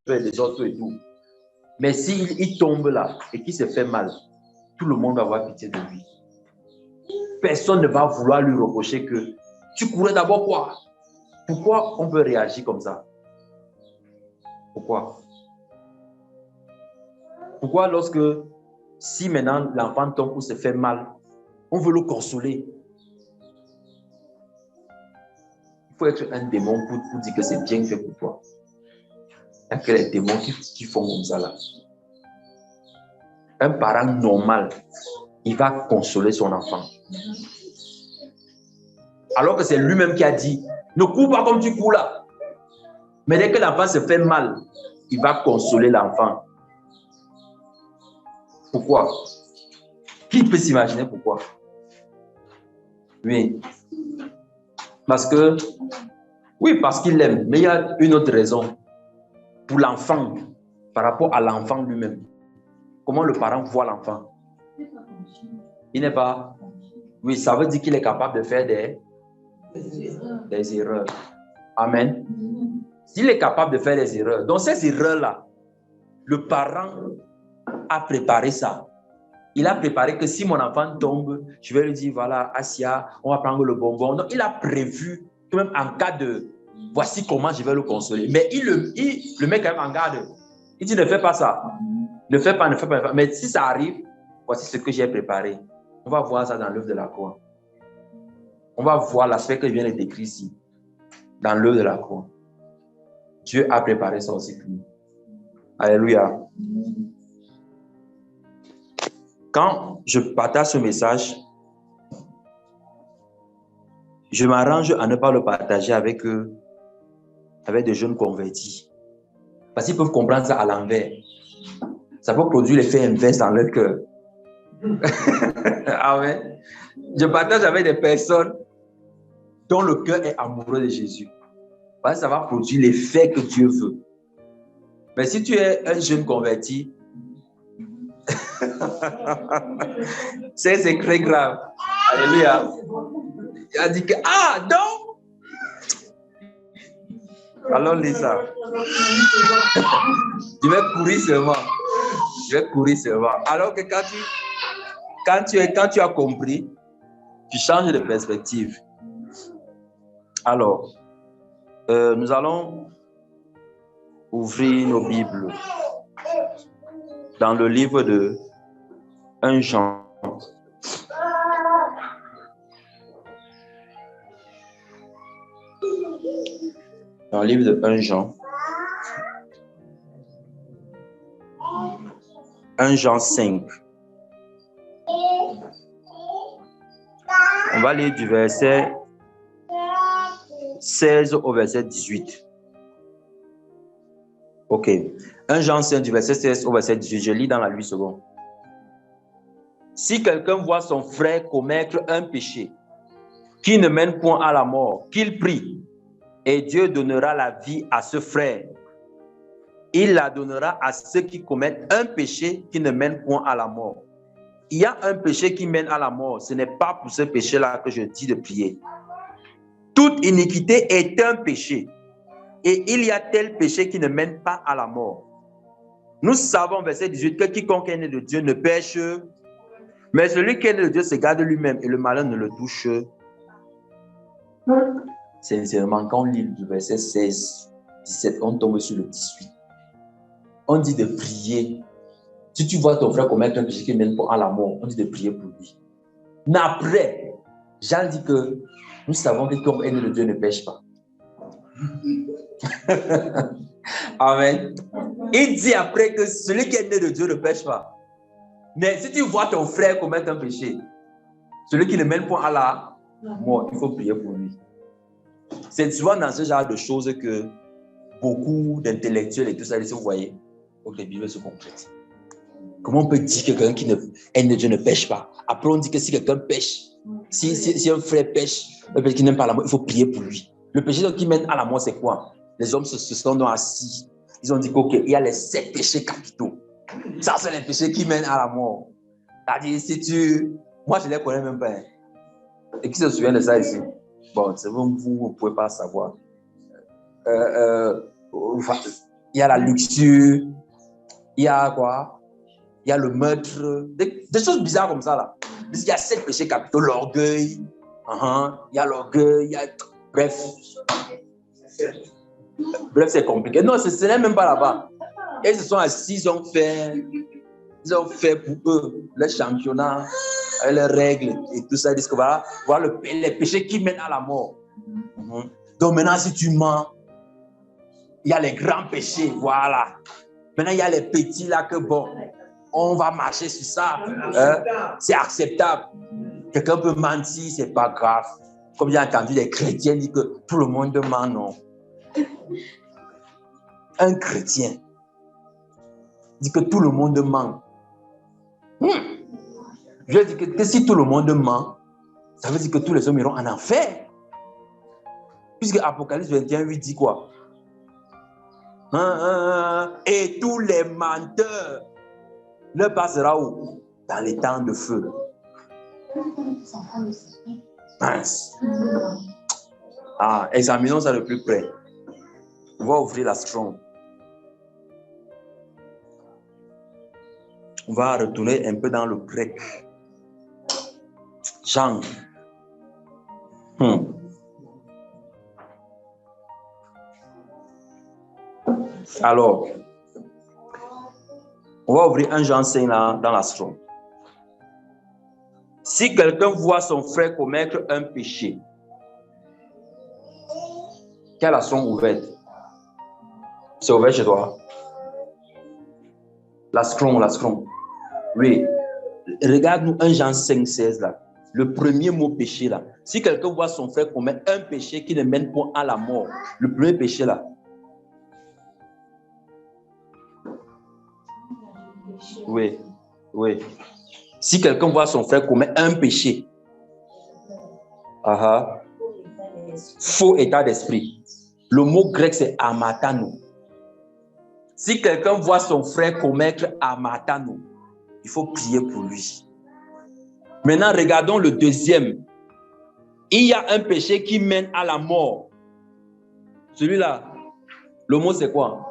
fait des autres et tout. Mais s'il tombe là et qu'il se fait mal, tout le monde va avoir pitié de lui. Personne ne va vouloir lui reprocher que tu courais d'abord quoi? Pourquoi on peut réagir comme ça? Pourquoi? Pourquoi lorsque, si maintenant l'enfant tombe ou se fait mal, on veut le consoler? Il faut être un démon pour dire que c'est bien fait pour toi. Il y a que les démons qui font comme ça là. Un parent normal, il va consoler son enfant. Alors que c'est lui-même qui a dit, ne cours pas comme tu cours là. Mais dès que l'enfant se fait mal, il va consoler l'enfant. Pourquoi? Qui peut s'imaginer pourquoi? Oui. Parce qu'il l'aime. Mais il y a une autre raison. Pour l'enfant, par rapport à l'enfant lui-même. Comment le parent voit l'enfant? Il n'est pas... Oui, ça veut dire qu'il est capable de faire des erreurs. Amen. S'il est capable de faire des erreurs, donc ces erreurs-là, le parent a préparé ça. Il a préparé que si mon enfant tombe, je vais lui dire, voilà, Asia, on va prendre le bonbon. Donc, il a prévu que même en cas de, voici comment je vais le consoler. Mais il le met quand même en garde. Il dit, ne fais pas ça. Ne fais pas, ne fais pas. Mais si ça arrive, voici ce que j'ai préparé. On va voir ça dans l'œuvre de la croix. On va voir l'aspect que je viens de décrire ici, dans l'œuvre de la croix. Dieu a préparé ça aussi pour nous. Alléluia. Quand je partage ce message, je m'arrange à ne pas le partager avec des jeunes convertis. Parce qu'ils peuvent comprendre ça à l'envers. Ça peut produire l'effet inverse dans leur cœur. Amen. Je partage avec des personnes dont le cœur est amoureux de Jésus. Parce que ça va produire l'effet que Dieu veut. Mais si tu es un jeune converti, c'est très grave. Alléluia. Il a dit que, non! Alors, Lisa, je vais courir seulement. Alors que quand tu as compris, tu changes de perspective. Alors, nous allons ouvrir nos Bibles dans le livre de 1 Jean. Dans le livre de 1 Jean. 1 Jean 5. On va lire du verset 16 au verset 18. Ok. 1 Jean 5 du verset 16 au verset 18. Je lis dans la 8 secondes. Si quelqu'un voit son frère commettre un péché qui ne mène point à la mort, qu'il prie, et Dieu donnera la vie à ce frère. Il la donnera à ceux qui commettent un péché qui ne mène point à la mort. Il y a un péché qui mène à la mort. Ce n'est pas pour ce péché-là que je dis de prier. Toute iniquité est un péché. Et il y a tel péché qui ne mène pas à la mort. Nous savons, verset 18, que quiconque est né de Dieu ne pêche, mais celui qui est né de Dieu se garde lui-même et le malheur ne le touche. Sincèrement, quand on lit du verset 16, 17, on tombe sur le 18. On dit de prier. Si tu vois ton frère commettre un péché qui mène à la mort, on dit de prier pour lui. Mais après, Jean dit que nous savons que quiconque est né de Dieu ne pêche pas. Amen. Il dit après que celui qui est né de Dieu ne pêche pas. Mais si tu vois ton frère commettre un péché, celui qui ne mène point à la mort, il faut prier pour lui. C'est souvent dans ce genre de choses que beaucoup d'intellectuels et tout ça, vous voyez, donc les Bibles se complètent. Comment on peut dire que quelqu'un qui est né de Dieu ne pêche pas? Après, on dit que si quelqu'un pêche, si un frère pêche, qui n'aime pas la mort, il faut prier pour lui. Le péché qui mène à la mort, c'est quoi? Les hommes se sont donc assis. Ils ont dit qu'il y a les 7 péchés capitaux. Ça, c'est les péchés qui mènent à la mort. C'est-à-dire, moi, je ne les connais même pas. Et qui se souvient de ça ici? Bon, c'est vous ne pouvez pas savoir. il y a la luxure, il y a quoi? Il y a le meurtre, des choses bizarres comme ça là. Il y a 7 péchés capitaux, l'orgueil, il y a l'orgueil, il y a... Bref, c'est compliqué. Non, ce n'est même pas là-bas. Et ils se sont assis, ils ont fait pour eux le championnat, avec les règles et tout ça. Ils disent que voilà les péchés qui mènent à la mort. Donc maintenant, si tu mens, il y a les grands péchés, voilà. Maintenant, il y a les petits là que bon, on va marcher sur ça. C'est acceptable. Quelqu'un peut mentir, c'est pas grave. Comme j'ai entendu les chrétiens dire que tout le monde ment, non. Un chrétien dit que tout le monde ment. Je dis que si tout le monde ment, ça veut dire que tous les hommes iront en enfer. Puisque Apocalypse 21:8 dit quoi? Et tous les menteurs ne passera où? Dans les temps de feu. Mince. Examinons ça de plus près. On va ouvrir la Strong. On va retourner un peu dans le grec. Jean. Alors, on va ouvrir un Jean 5 là, dans la Strong. Si quelqu'un voit son frère commettre un péché, quelle Strong ouverte? C'est ouvert chez toi? La Strong. Oui. Regarde-nous 1 Jean 5, 16 là. Le premier mot péché là. Si quelqu'un voit son frère commettre un péché qui ne mène pas à la mort, le premier péché là. Oui. Si quelqu'un voit son frère commettre un péché, faux état d'esprit. Le mot grec c'est amatano. Si quelqu'un voit son frère commettre amatano, il faut prier pour lui. Maintenant, regardons le deuxième. Il y a un péché qui mène à la mort. Celui-là, le mot c'est quoi?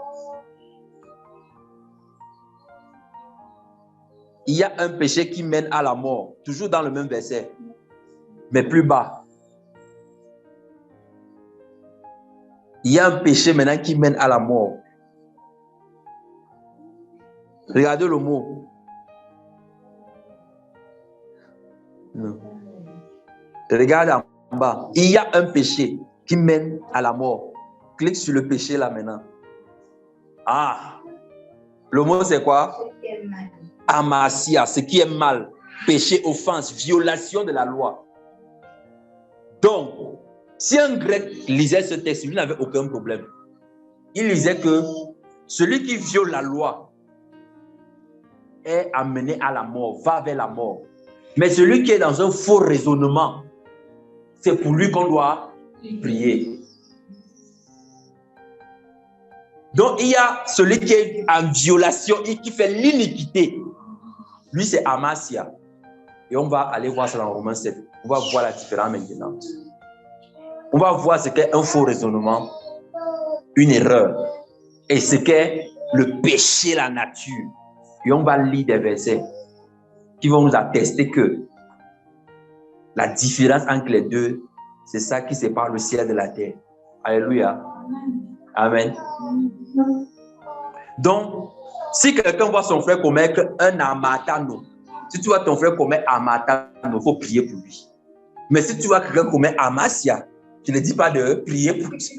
Il y a un péché qui mène à la mort. Toujours dans le même verset, mais plus bas. Il y a un péché maintenant qui mène à la mort. Regardez le mot. Non. Regarde en bas. Il y a un péché qui mène à la mort. Clique sur le péché là maintenant. Le mot c'est quoi? Amasia, ce qui est mal. Péché, offense, violation de la loi. Donc, si un grec lisait ce texte, il n'avait aucun problème. Il disait que celui qui viole la loi est amené à la mort, va vers la mort. Mais celui qui est dans un faux raisonnement, c'est pour lui qu'on doit prier. Donc, il y a celui qui est en violation et qui fait l'iniquité. Lui, c'est Amasia. Et on va aller voir ça dans Romains 7. On va voir la différence maintenant. On va voir ce qu'est un faux raisonnement, une erreur, et ce qu'est le péché, la nature. Et on va lire des versets qui vont nous attester que la différence entre les deux, c'est ça qui sépare le ciel de la terre. Alléluia. Amen. Donc, si quelqu'un voit son frère commettre un amatano, si tu vois ton frère commettre amatano, il faut prier pour lui. Mais si tu vois quelqu'un commettre amasia, tu ne dis pas de prier pour lui.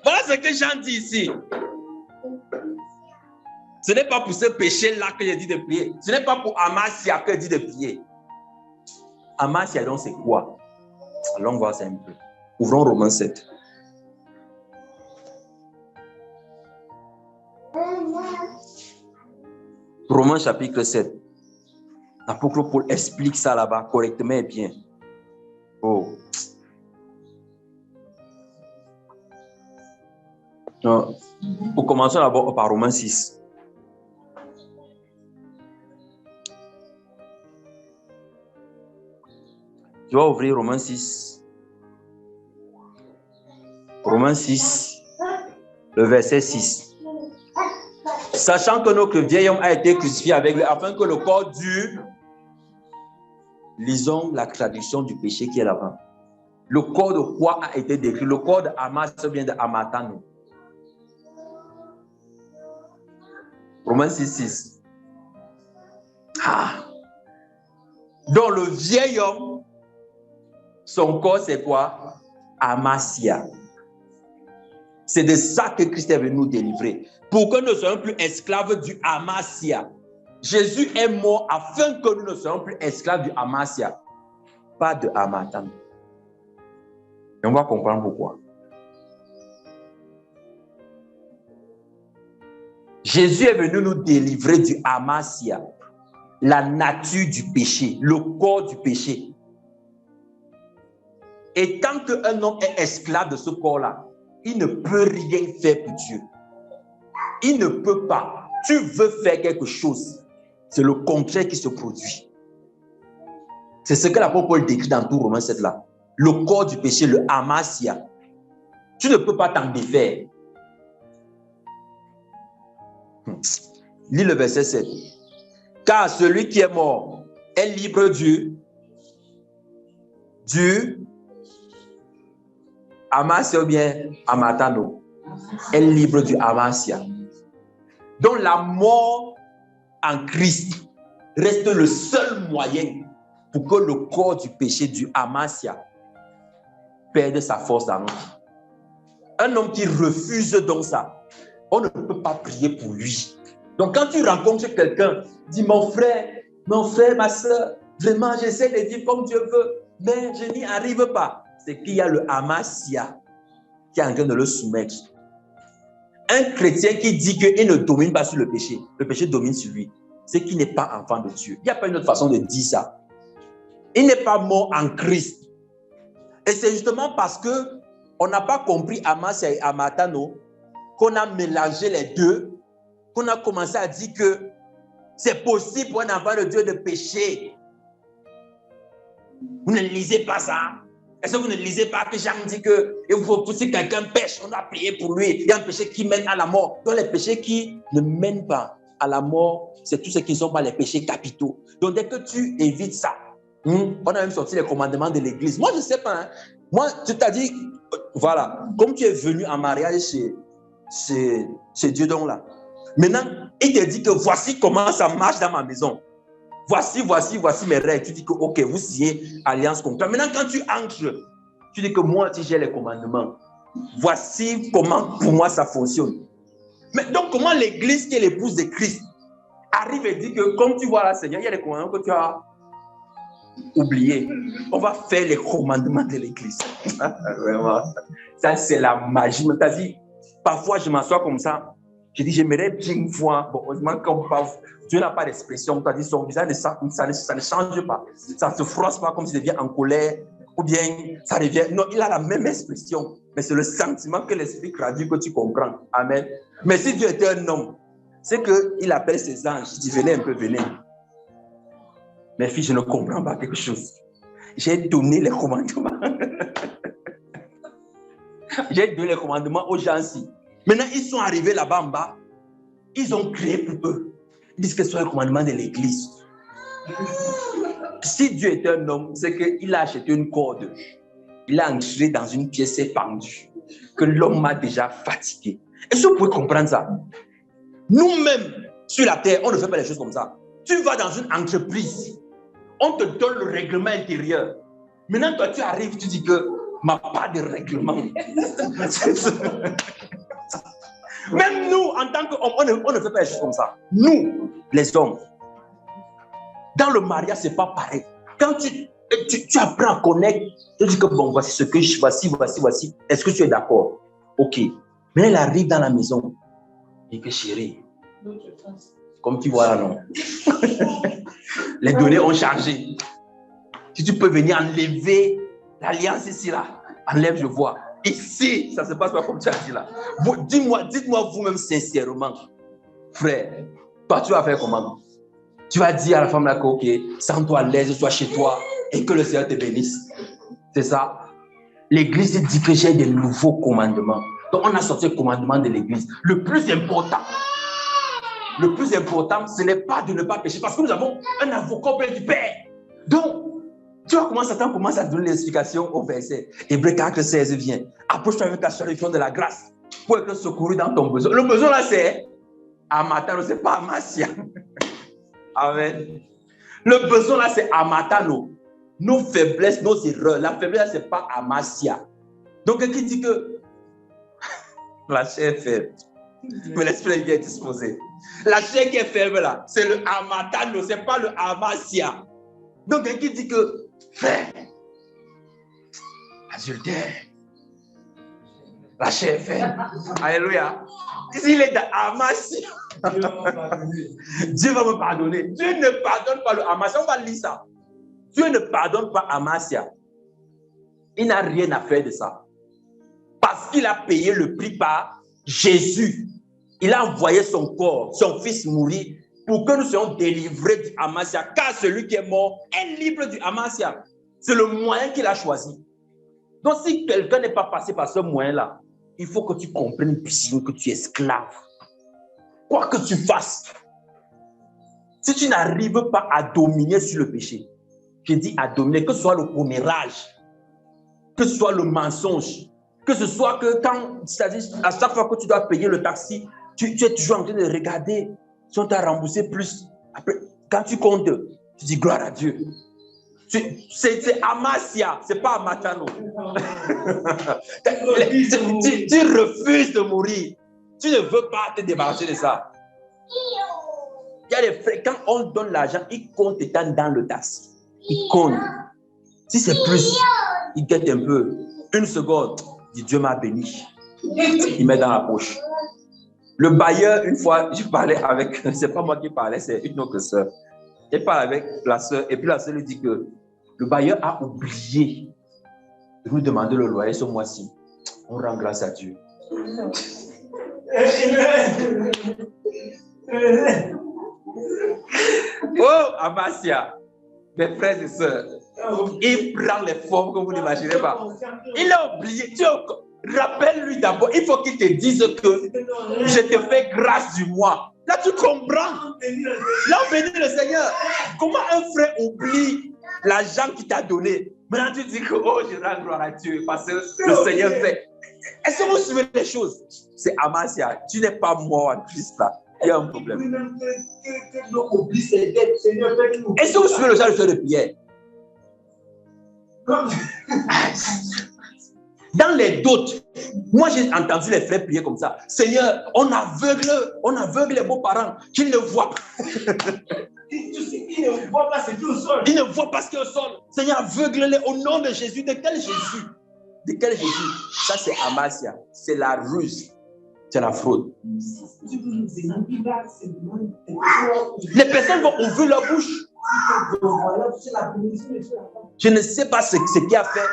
Voilà ce que Jean dit ici. Ce n'est pas pour ce péché-là que je dis de prier. Ce n'est pas pour amasia que je dis de prier. Amasia, donc, c'est quoi? Allons voir ça un peu. Ouvrons Romains 7. Romains chapitre 7. L'apôtre Paul explique ça là-bas correctement et bien. Pour commencer d'abord par Romains 6. Tu vas ouvrir Romains 6. Romains 6. Le verset 6. Sachant que notre vieil homme a été crucifié avec lui, afin que le corps du... Lisons la traduction du péché qui est là-bas. Le corps de quoi a été décrit? Le corps de Hamas vient de Hamatano. Romains 6, 6. Ah. Donc le vieil homme, son corps c'est quoi? Amasia. C'est de ça que Christ est venu nous délivrer. Pour que nous ne soyons plus esclaves du Amasia. Jésus est mort afin que nous ne soyons plus esclaves du Amasia. Pas de Amatan. Et on va comprendre pourquoi. Jésus est venu nous délivrer du Amasia. La nature du péché, le corps du péché. Et tant qu'un homme est esclave de ce corps-là, il ne peut rien faire pour Dieu. Il ne peut pas. Tu veux faire quelque chose, c'est le contraire qui se produit. C'est ce que l'apôtre Paul décrit dans tout Romains 7 là. Le corps du péché, le Amasia. Tu ne peux pas t'en défaire. Lis le verset 7. Car celui qui est mort est libre du Amasia ou bien Amatano. Est libre du Amasia. Donc la mort en Christ reste le seul moyen pour que le corps du péché du Amasia perde sa force dans notre vie. Un homme qui refuse donc ça, on ne peut pas prier pour lui. Donc quand tu rencontres quelqu'un, dis mon frère, ma soeur, vraiment j'essaie de vivre comme Dieu veut, mais je n'y arrive pas. C'est qu'il y a le Amasia qui est en train de le soumettre. Un chrétien qui dit qu'il ne domine pas sur le péché domine sur lui, c'est qu'il n'est pas enfant de Dieu. Il n'y a pas une autre façon de dire ça. Il n'est pas mort en Christ. Et c'est justement parce qu'on n'a pas compris Amasia et Amatano qu'on a mélangé les deux, qu'on a commencé à dire que c'est possible pour un enfant de Dieu de pécher. Vous ne lisez pas ça? Est-ce que vous ne lisez pas que Jean dit que si quelqu'un pêche, on doit prier pour lui? Il y a un péché qui mène à la mort. Donc les péchés qui ne mènent pas à la mort, c'est tous ceux qui ne sont pas les péchés capitaux. Donc dès que tu évites ça, on a même sorti les commandements de l'église. Moi, je ne sais pas. Hein. Moi, tu t'as dit, voilà, comme tu es venu en mariage chez Dieu donc là. Maintenant, il te dit que voici comment ça marche dans ma maison. Voici mes règles. Tu dis que, ok, vous signez alliance contre toi. Maintenant, quand tu entres, tu dis que moi, si j'ai les commandements, voici comment pour moi ça fonctionne. Mais donc, comment l'église qui est l'épouse de Christ arrive et dit que, comme tu vois là, Seigneur, il y a des commandements que tu as oubliés. On va faire les commandements de l'église. Vraiment. Ça, c'est la magie. Tu as dit, parfois, je m'assois comme ça. Je dis, j'aimerais bien une fois. Bon, heureusement, comme Dieu n'a pas d'expression. Tu as dit, son visage, ça ne change pas. Ça ne se froisse pas comme s'il devient en colère. Ou bien, ça revient. Non, il a la même expression. Mais c'est le sentiment que l'esprit traduit que tu comprends. Amen. Mais si Dieu était un homme, c'est qu'il appelle ses anges. Il dit, venez un peu, venez. Mes filles, je ne comprends pas quelque chose. J'ai donné les commandements. J'ai donné les commandements aux gens-ci. Maintenant, ils sont arrivés là-bas en bas. Ils ont créé pour eux. Ils disent que ce sont les commandements de l'église. Si Dieu est un homme, c'est qu'il a acheté une corde. Il a entré dans une pièce épandue que l'homme a déjà fatigué. Est-ce que vous pouvez comprendre ça? Nous-mêmes, sur la terre, on ne fait pas les choses comme ça. Tu vas dans une entreprise, on te donne le règlement intérieur. Maintenant, toi, tu arrives, tu dis que ma part de règlement. Même nous, en tant qu'hommes, on ne fait pas les choses comme ça. Nous, les hommes, dans le mariage, ce n'est pas pareil. Quand tu apprends à connaître, tu dis que bon, voici ce que je voici. Est-ce que tu es d'accord? Ok. Mais elle arrive dans la maison. Et que chérie, comme tu vois là, non. Les données ont changé. Si tu peux venir enlever l'alliance ici, là, enlève, je vois. Ici, ça ne se passe pas comme tu as dit là. Dites-moi vous-même sincèrement, frère, toi, tu vas faire comment? Tu vas dire à la femme là que, ok, sens-toi à l'aise, sois chez toi et que le Seigneur te bénisse. C'est ça. L'église dit que j'ai des nouveaux commandements. Donc, on a sorti le commandement de l'Église. Le plus important, ce n'est pas de ne pas pécher, parce que nous avons un avocat auprès du Père. Donc, tu vois comment Satan commence à donner l'explication au verset. Hébreux 4,16 vient. Approche-toi avec la solution de la grâce pour être secouru dans ton besoin. Le besoin là, c'est Amatano, ce n'est pas Amasia. Amen. Le besoin là, c'est Amatano. Nos faiblesses, nos erreurs. La faiblesse, ce n'est pas Amasia. Donc, qui dit que la chair est faible, mais l'esprit est bien disposé. La chair qui est faible là, c'est le Amatano, ce n'est pas le Amasia. Donc, qui dit que frère, adultère, la chair est faible. Alléluia. S'il est dans Amasia, Dieu va me pardonner. Dieu ne pardonne pas le Amasia. On va lire ça. Dieu ne pardonne pas Amasia. Il n'a rien à faire de ça. Parce qu'il a payé le prix par Jésus. Il a envoyé son corps, son fils mourir pour que nous soyons délivrés du Amasia. Car celui qui est mort est libre du Amasia. C'est le moyen qu'il a choisi. Donc si quelqu'un n'est pas passé par ce moyen-là, il faut que tu comprennes bien que tu es esclave. Quoi que tu fasses, si tu n'arrives pas à dominer sur le péché, je dis à dominer, que ce soit le commérage, que ce soit le mensonge, que ce soit que quand, c'est-à-dire à chaque fois que tu dois payer le taxi, tu es toujours en train de regarder si on t'a remboursé plus. Après, quand tu comptes, tu dis gloire à Dieu. C'est Amasia, c'est pas Amatano. Tu refuses de mourir. Tu ne veux pas te débarrasser de ça. Il y a des frères, quand on donne l'argent, ils comptent étant dans le taxi. Ils comptent. Si c'est plus, ils guettent un peu. Une seconde, dit Dieu m'a béni. Il met dans la poche. Le bailleur, une fois, je parlais avec, c'est pas moi qui parlais, c'est une autre soeur. Je parle avec la soeur, et puis la soeur lui dit que le bailleur a oublié de nous demander le loyer ce mois-ci. On rend grâce à Dieu. Oh, Amasia, mes frères et sœurs, il prend les formes que vous n'imaginez pas. Il a oublié. Rappelle-lui d'abord, il faut qu'il te dise que je te fais grâce du mois. Là, tu comprends. Là, bénis le Seigneur. Comment un frère oublie l'argent qu'il t'a donné? Maintenant, tu dis que oh, je rends gloire à Dieu parce que le Seigneur fait. Est-ce que vous suivez les choses? C'est Amasia. Tu n'es pas mort en Christ là. Il y a un problème. Est-ce que vous suivez le genre de feu de prière? Dans les doutes, moi j'ai entendu les frères prier comme ça. Seigneur, on aveugle les beaux-parents qu'ils ne voient pas. Ils ne voient pas ce qui est au sol. Ils ne voient pas ce qui est au sol. Seigneur, aveugle-les au nom de Jésus. De quel Jésus? De quel Jésus? Ça c'est Amasia. C'est la ruse. C'est la fraude. Les personnes vont ouvrir leur bouche. Je ne sais pas ce qui a fait,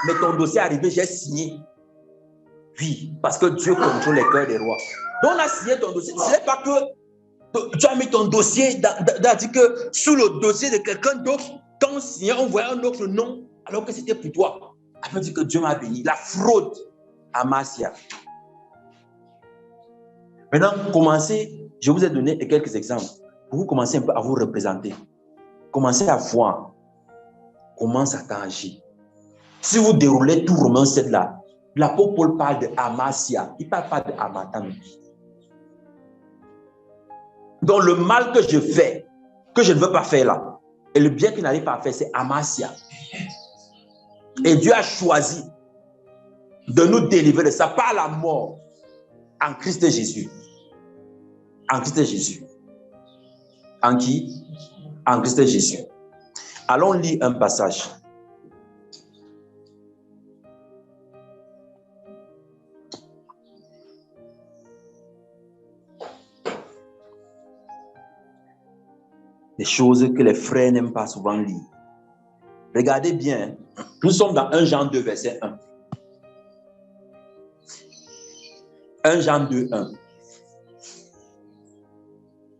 mais ton dossier est arrivé, j'ai signé. Oui, parce que Dieu contrôle les cœurs des rois. Donc on a signé ton dossier. Ce n'est pas que tu as mis ton dossier, dit que sous le dossier de quelqu'un d'autre, quand on signait, on voyait un autre nom, alors que c'était pour toi. Après, dit que Dieu m'a béni. La fraude, Amasia. Maintenant, commencez, je vous ai donné quelques exemples pour vous commencer un peu à vous représenter. Commencez à voir comment Satan agit. Si vous déroulez tout Romains 7 là, l'apôtre Paul parle de Amasia, il ne parle pas de Amatano. Donc le mal que je fais, que je ne veux pas faire là, et le bien qu'il n'arrive pas à faire, c'est Amasia. Et Dieu a choisi de nous délivrer de ça par la mort en Christ Jésus. En Christ Jésus. En qui? En Christ Jésus. Allons lire un passage. Des choses que les frères n'aiment pas souvent lire. Regardez bien. Nous sommes dans 1 Jean 2, verset 1. 1 Jean 2, 1.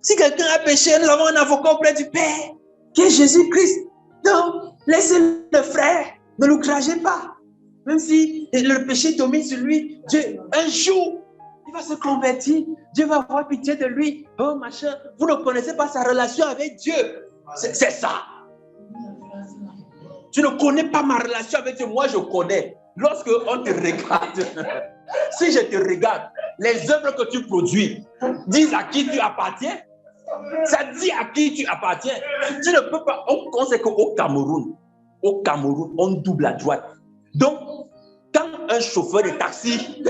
Si quelqu'un a péché, nous avons un avocat auprès du Père, qui est Jésus-Christ. Donc, laissez le frère, ne l'outragez pas. Même si le péché domine sur lui, Dieu, un jour, il va se convertir. Dieu va avoir pitié de lui. Oh, machin. Vous ne connaissez pas sa relation avec Dieu. C'est ça. Tu ne connais pas ma relation avec Dieu. Moi, je connais. Lorsque on te regarde, si je te regarde, les œuvres que tu produis disent à qui tu appartiens. Ça dit à qui tu appartiens. Tu ne peux pas. On sait qu'au Cameroun, on double à droite. Donc, quand un chauffeur de taxi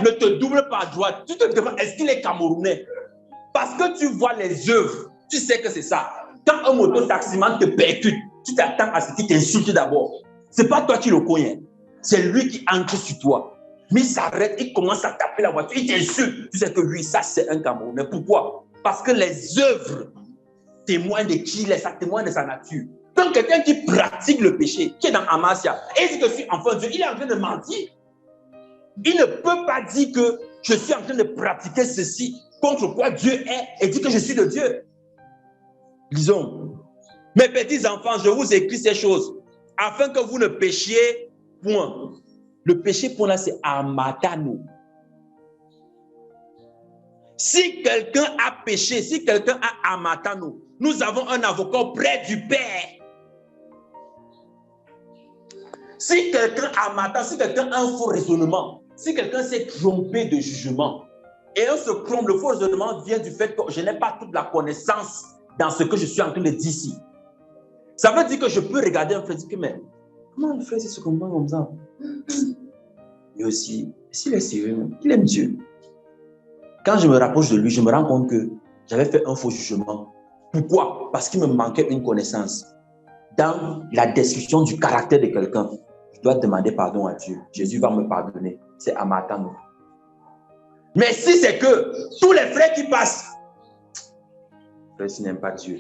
ne te double pas à droite, tu te demandes est-ce qu'il est camerounais? Parce que tu vois les œuvres, tu sais que c'est ça. Quand un moto-taximan te percute, tu t'attends à ce qu'il t'insulte d'abord. Ce n'est pas toi qui le connais, c'est lui qui entre sur toi. Mais il s'arrête, il commence à taper la voiture, il t'insulte. Tu sais que lui, ça c'est un Camerounais. Pourquoi? Parce que les œuvres témoignent de qui il est, ça témoigne de sa nature. Donc quelqu'un qui pratique le péché, qui est dans Amasia, et dit que je suis enfant de Dieu, il est en train de mentir. Il ne peut pas dire que je suis en train de pratiquer ceci contre quoi Dieu est et dire que je suis de Dieu. Lisons. Mes petits enfants, je vous écris ces choses afin que vous ne péchiez point. Le péché pour là, c'est amatano. Si quelqu'un a péché, si quelqu'un a amatano, nous avons un avocat près du Père. Si quelqu'un a amatano, si quelqu'un a un faux raisonnement, si quelqu'un s'est trompé de jugement, et on se trompe, le faux raisonnement vient du fait que je n'ai pas toute la connaissance dans ce que je suis en train de dire ici. Ça veut dire que je peux regarder un frère et dire que, mais comment le frère se comprend comme ça? Mais aussi, s'il est sérieux, il aime Dieu. Quand je me rapproche de lui, je me rends compte que j'avais fait un faux jugement. Pourquoi? Parce qu'il me manquait une connaissance. Dans la description du caractère de quelqu'un, je dois demander pardon à Dieu. Jésus va me pardonner. C'est à ma tante. Mais si c'est que tous les frères qui passent, celui-ci n'aime pas Dieu.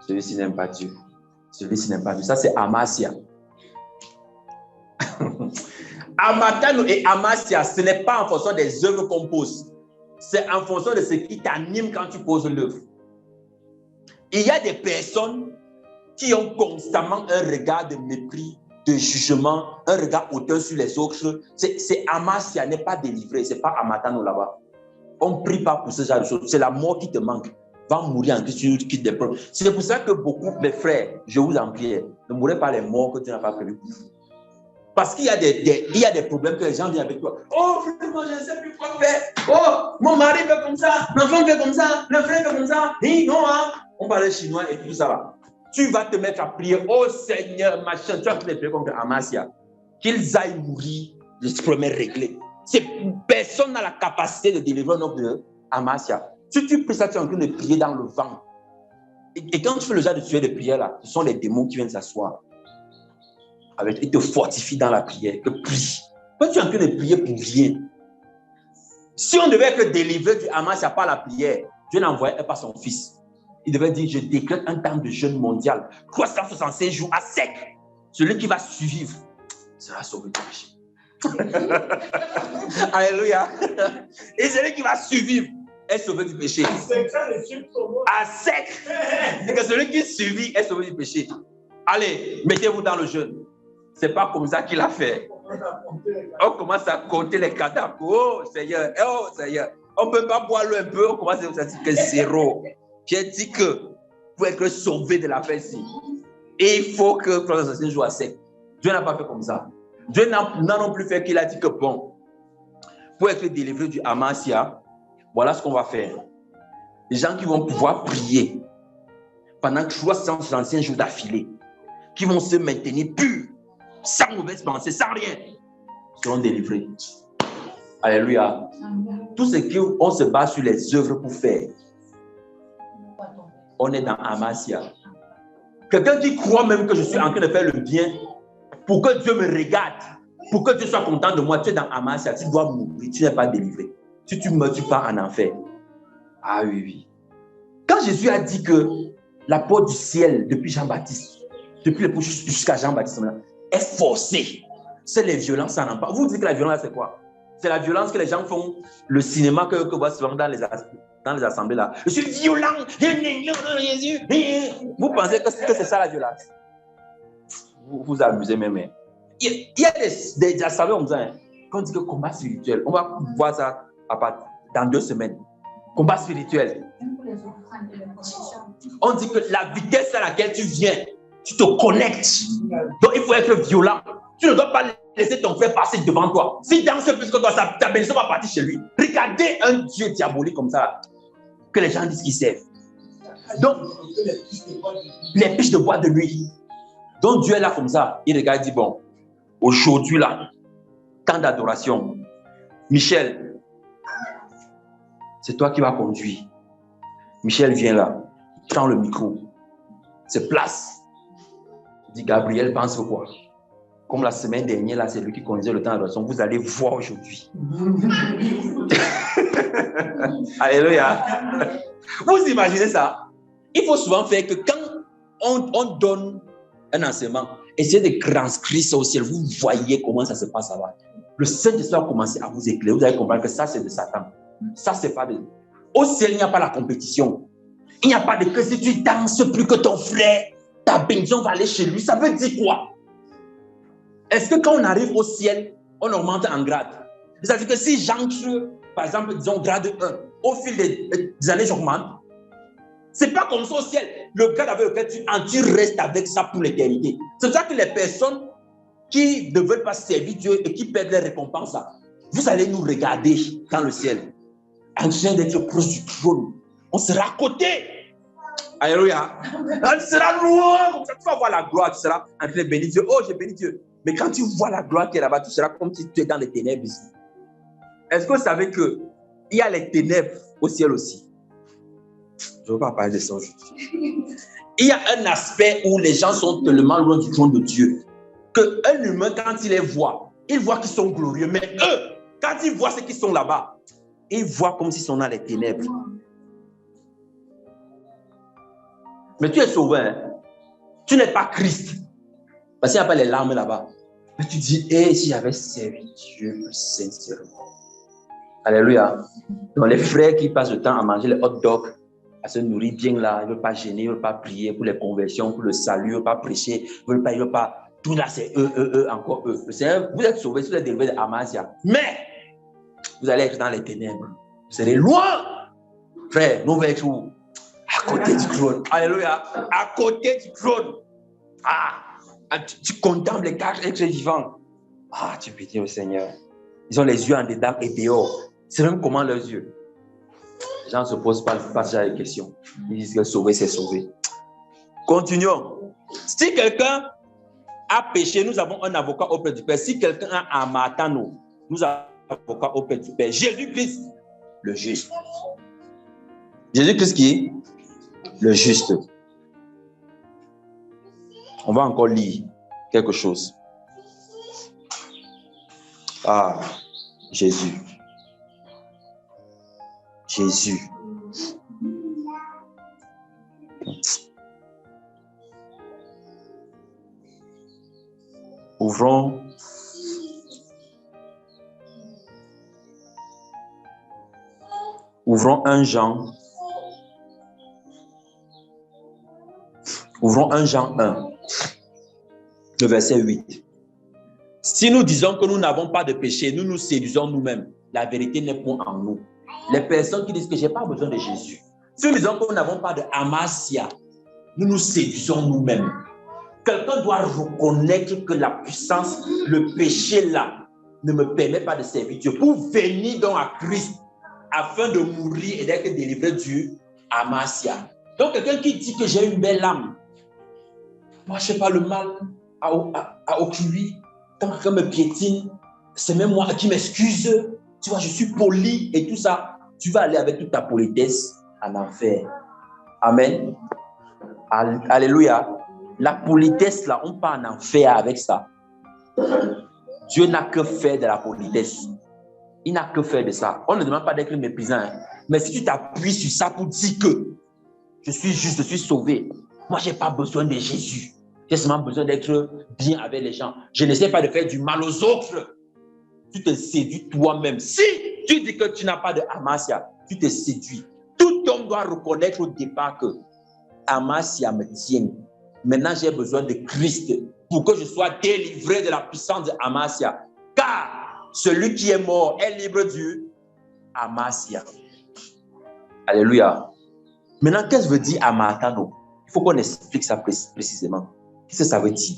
Celui-ci n'aime pas Dieu. Celui-ci n'aime pas Dieu. Ça, c'est Amasia. Amatano et Amasia, ce n'est pas en fonction des œuvres qu'on pose. C'est en fonction de ce qui t'anime quand tu poses l'œuvre. Il y a des personnes qui ont constamment un regard de mépris, de jugement, un regard hautain sur les autres. C'est Amasia, n'est pas délivré. Ce n'est pas Amatano là-bas. On ne prie pas pour ce genre de choses. C'est la mort qui te manque. Va mourir en Christ, tu quittes des problèmes. C'est pour ça que beaucoup, mes frères, je vous en prie, ne mourrez pas les morts que tu n'as pas prévu. Parce qu'il y a des problèmes que les gens viennent avec toi. Oh, moi, je ne sais plus quoi faire. Oh, mon mari fait comme ça, l'enfant fait comme ça, le frère fait comme ça. Non, hein? On parle chinois et tout ça va. Tu vas te mettre à prier. Oh Seigneur, machin, tu vas te prier comme Amasia. Qu'ils aillent mourir, le problème est réglé. Personne n'a la capacité de délivrer un homme de Amasia. Si tu pries ça, tu es en train de prier dans le vent. Et quand tu fais le genre de tuer de prière là, ce sont les démons qui viennent s'asseoir. Ils te fortifient dans la prière, que prie. Quand tu es en train de prier pour rien, si on devait être délivré du Amasia par la prière, Dieu n'envoyait pas son fils. Il devait dire, je décrète un temps de jeûne mondial, 365 jours à sec. Celui qui va suivre sera sauvé du péché. Alléluia. Et celui qui va suivre est sauvé du péché. À sec. Et que celui qui suivit est sauvé du péché. Allez, mettez-vous dans le jeûne. Ce n'est pas comme ça qu'il a fait. On commence à compter les cadavres. Oh Seigneur, on ne peut pas boire l'eau un peu. On commence à dire que zéro. J'ai dit que pour être sauvé de la fin-ci, et il faut que 365 jours à sec. Dieu n'a pas fait comme ça. Dieu n'a non plus fait qu'il a dit que bon, pour être délivré du Amasia, voilà ce qu'on va faire. Les gens qui vont pouvoir prier pendant 365 jours d'affilée, qui vont se maintenir purs, sans mauvaise pensée, sans rien, seront délivrés. Alléluia. Tout ce qu'on se base sur les œuvres pour faire, on est dans Amasia. Quelqu'un qui croit même que je suis en train de faire le bien pour que Dieu me regarde, pour que Dieu soit content de moi, tu es dans Amasia, tu dois mourir, tu n'es pas délivré. Si tu meurs, tu pars en enfer. Ah oui, oui. Quand Jésus a dit que la porte du ciel, depuis Jean-Baptiste, depuis le jusqu'à Jean-Baptiste, est forcée, c'est les violences, ça n'en parle. Vous dites que la violence, c'est quoi? C'est la violence que les gens font, le cinéma que vous voyez souvent dans les assemblées là. Je suis violent, Jésus. Vous pensez que c'est ça la violence? Vous vous amusez même. Il y a des saveurs comme ça. Hein. Quand on dit que combat spirituel, on va voir ça dans 2 semaines. Combat spirituel. On dit que la vitesse à laquelle tu viens, tu te connectes. Donc il faut être violent. Tu ne dois pas laisser ton frère passer devant toi. S'il danse plus que toi, ta bénédiction va partir chez lui. Regardez un Dieu diabolique comme ça, que les gens disent qu'ils servent. Donc, les piches de bois de nuit. Donc Dieu est là comme ça. Il regarde et dit, bon, aujourd'hui là, temps d'adoration. Michel, c'est toi qui vas conduire. Michel vient là, prend le micro, se place. Il dit, Gabriel pense quoi? Comme la semaine dernière, là, c'est lui qui conduisait le temps d'adoration. Vous allez voir aujourd'hui. Alléluia. Vous imaginez ça? Il faut souvent faire que quand on donne un enseignement, essayez de transcrire ça au ciel. Vous voyez comment ça se passe là-bas. Le Saint-Esprit va commencer à vous éclairer. Vous allez comprendre que ça, c'est de Satan. Ça, c'est pas de... Au ciel, il n'y a pas la compétition. Il n'y a pas de que si tu danses plus que ton frère, ta bénédiction va aller chez lui. Ça veut dire quoi? Est-ce que quand on arrive au ciel, on augmente en grade? C'est-à-dire que si j'entre, par exemple, disons grade 1, au fil des années, j'augmente. C'est pas comme ça au ciel. Le grade avec lequel tu restes avec ça pour l'éternité. C'est pour ça que les personnes qui ne veulent pas servir Dieu et qui perdent les récompenses, vous allez nous regarder dans le ciel, en train d'être proche du trône. On sera à côté. Alléluia. On sera loin. Comme ça, tu vas voir la gloire. Tu seras en train de bénir Dieu. Oh, j'ai béni Dieu. Mais quand tu vois la gloire qui est là-bas, tu seras comme si tu es dans les ténèbres ici. Est-ce que vous savez qu'il y a les ténèbres au ciel aussi? Je ne veux pas parler de ça aujourd'hui. Il y a un aspect où les gens sont tellement loin du trône de Dieu qu'un humain, quand il les voit, il voit qu'ils sont glorieux. Mais eux, quand ils voient ceux qui sont là-bas, ils voient comme s'ils sont dans les ténèbres. Mais tu es sauvé. Hein? Tu n'es pas Christ. Parce qu'il n'y a pas les larmes là-bas. Mais tu dis, si j'avais servi Dieu sincèrement. Alléluia. Donc les frères qui passent le temps à manger les hot dogs, à se nourrir bien là, ils ne veulent pas gêner, ils ne veulent pas prier pour les conversions, pour le salut, ils ne veulent pas prêcher, ils ne veulent pas. Tout là, c'est eux, encore eux. Le Seigneur, vous êtes sauvés, vous êtes délivés de Amasia. Mais, vous allez être dans les ténèbres. Vous serez loin. Frère, nous allons être où? À côté du trône. Alléluia. À côté du trône. Tu contemples les quatre êtres vivants. Tu peux dire au Seigneur. Ils ont les yeux en dedans et dehors. C'est même comment leurs yeux. Les gens ne se posent pas déjà les questions. Ils disent que sauver, c'est sauver. Continuons. Si quelqu'un a péché, nous avons un avocat auprès du Père. Si quelqu'un a amatano, nous avons un avocat auprès du Père. Jésus-Christ, le juste. Jésus-Christ qui est le juste. On va encore lire quelque chose. Jésus. Jésus. Ouvrons un Jean. Ouvrons 1 Jean 1, le verset 8. Si nous disons que nous n'avons pas de péché, nous nous séduisons nous-mêmes. La vérité n'est point en nous. Les personnes qui disent que je n'ai pas besoin de Jésus. Si nous disons que nous n'avons pas de amasia, nous nous séduisons nous-mêmes. Quelqu'un doit reconnaître que la puissance, le péché là, ne me permet pas de servir Dieu. Pour venir donc à Christ, afin de mourir et d'être délivré du amasia. Donc quelqu'un qui dit que j'ai une belle âme, moi je ne fais pas le mal à autrui. Quand quelqu'un me piétine, c'est même moi qui m'excuse. Tu vois, je suis poli et tout ça. Tu vas aller avec toute ta politesse en enfer. Amen. Alléluia. La politesse là, on part en enfer avec ça. Dieu n'a que faire de la politesse. Il n'a que faire de ça. On ne demande pas d'être méprisant. Hein. Mais si tu t'appuies sur ça pour dire que je suis juste, je suis sauvé. Moi, je n'ai pas besoin de Jésus. J'ai seulement besoin d'être bien avec les gens. Je n'essaie pas de faire du mal aux autres. Tu te séduis toi-même. Si tu dis que tu n'as pas de amasia, tu te séduis. Tout homme doit reconnaître au départ que amasia me tient. Maintenant, j'ai besoin de Christ pour que je sois délivré de la puissance de Amasia. Car celui qui est mort est libre du Amasia. Alléluia. Maintenant, qu'est-ce que veut dire Amatano? Il faut qu'on explique ça précisément. Qu'est-ce que ça veut dire?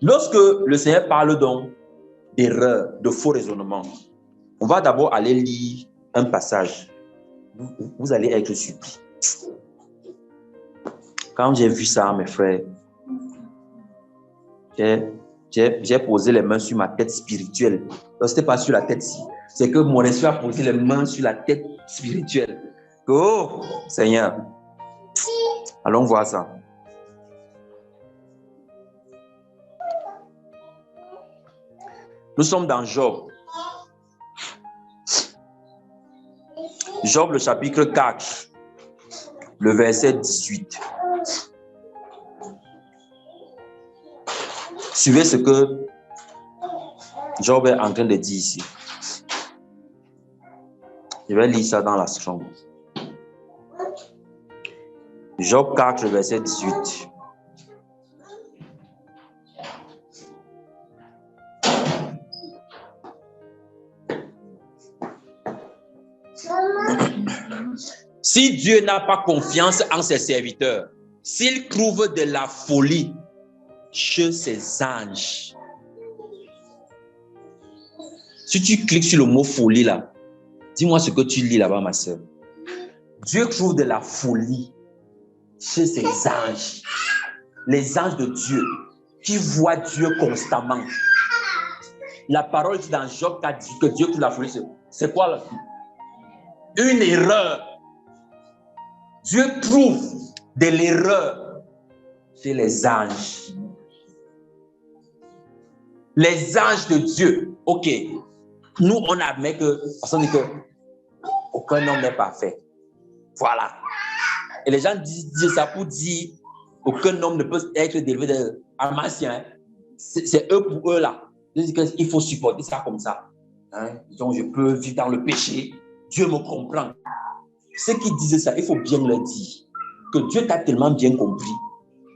Lorsque le Seigneur parle donc d'erreur, de faux raisonnement, on va d'abord aller lire un passage. Vous allez être surpris. Quand j'ai vu ça, mes frères, j'ai posé les mains sur ma tête spirituelle. Ce n'était pas sur la tête ci. C'est que mon esprit a posé les mains sur la tête spirituelle. Oh, Seigneur. Allons voir ça. Nous sommes dans Job. Job, le chapitre 4, le verset 18. Suivez ce que Job est en train de dire ici. Je vais lire ça dans la Strong. Job 4, le verset 18. Si Dieu n'a pas confiance en ses serviteurs, s'il trouve de la folie chez ses anges. Si tu cliques sur le mot folie là, dis-moi ce que tu lis là-bas, ma soeur. Dieu trouve de la folie chez ses anges. Les anges de Dieu qui voient Dieu constamment. La parole dit dans Job 4 dit que Dieu trouve la folie. C'est quoi là? Une erreur. Dieu trouve de l'erreur chez les anges. Les anges de Dieu. Ok. Nous, on admet que, parce qu'on dit que aucun homme n'est parfait. Voilà. Et les gens disent ça pour dire aucun homme ne peut être délivré de Amasia. C'est eux pour eux là. Ils disent qu'il faut supporter ça comme ça. Hein? Donc je peux vivre dans le péché. Dieu me comprend. Ceux qui disaient ça, il faut bien leur dire que Dieu t'a tellement bien compris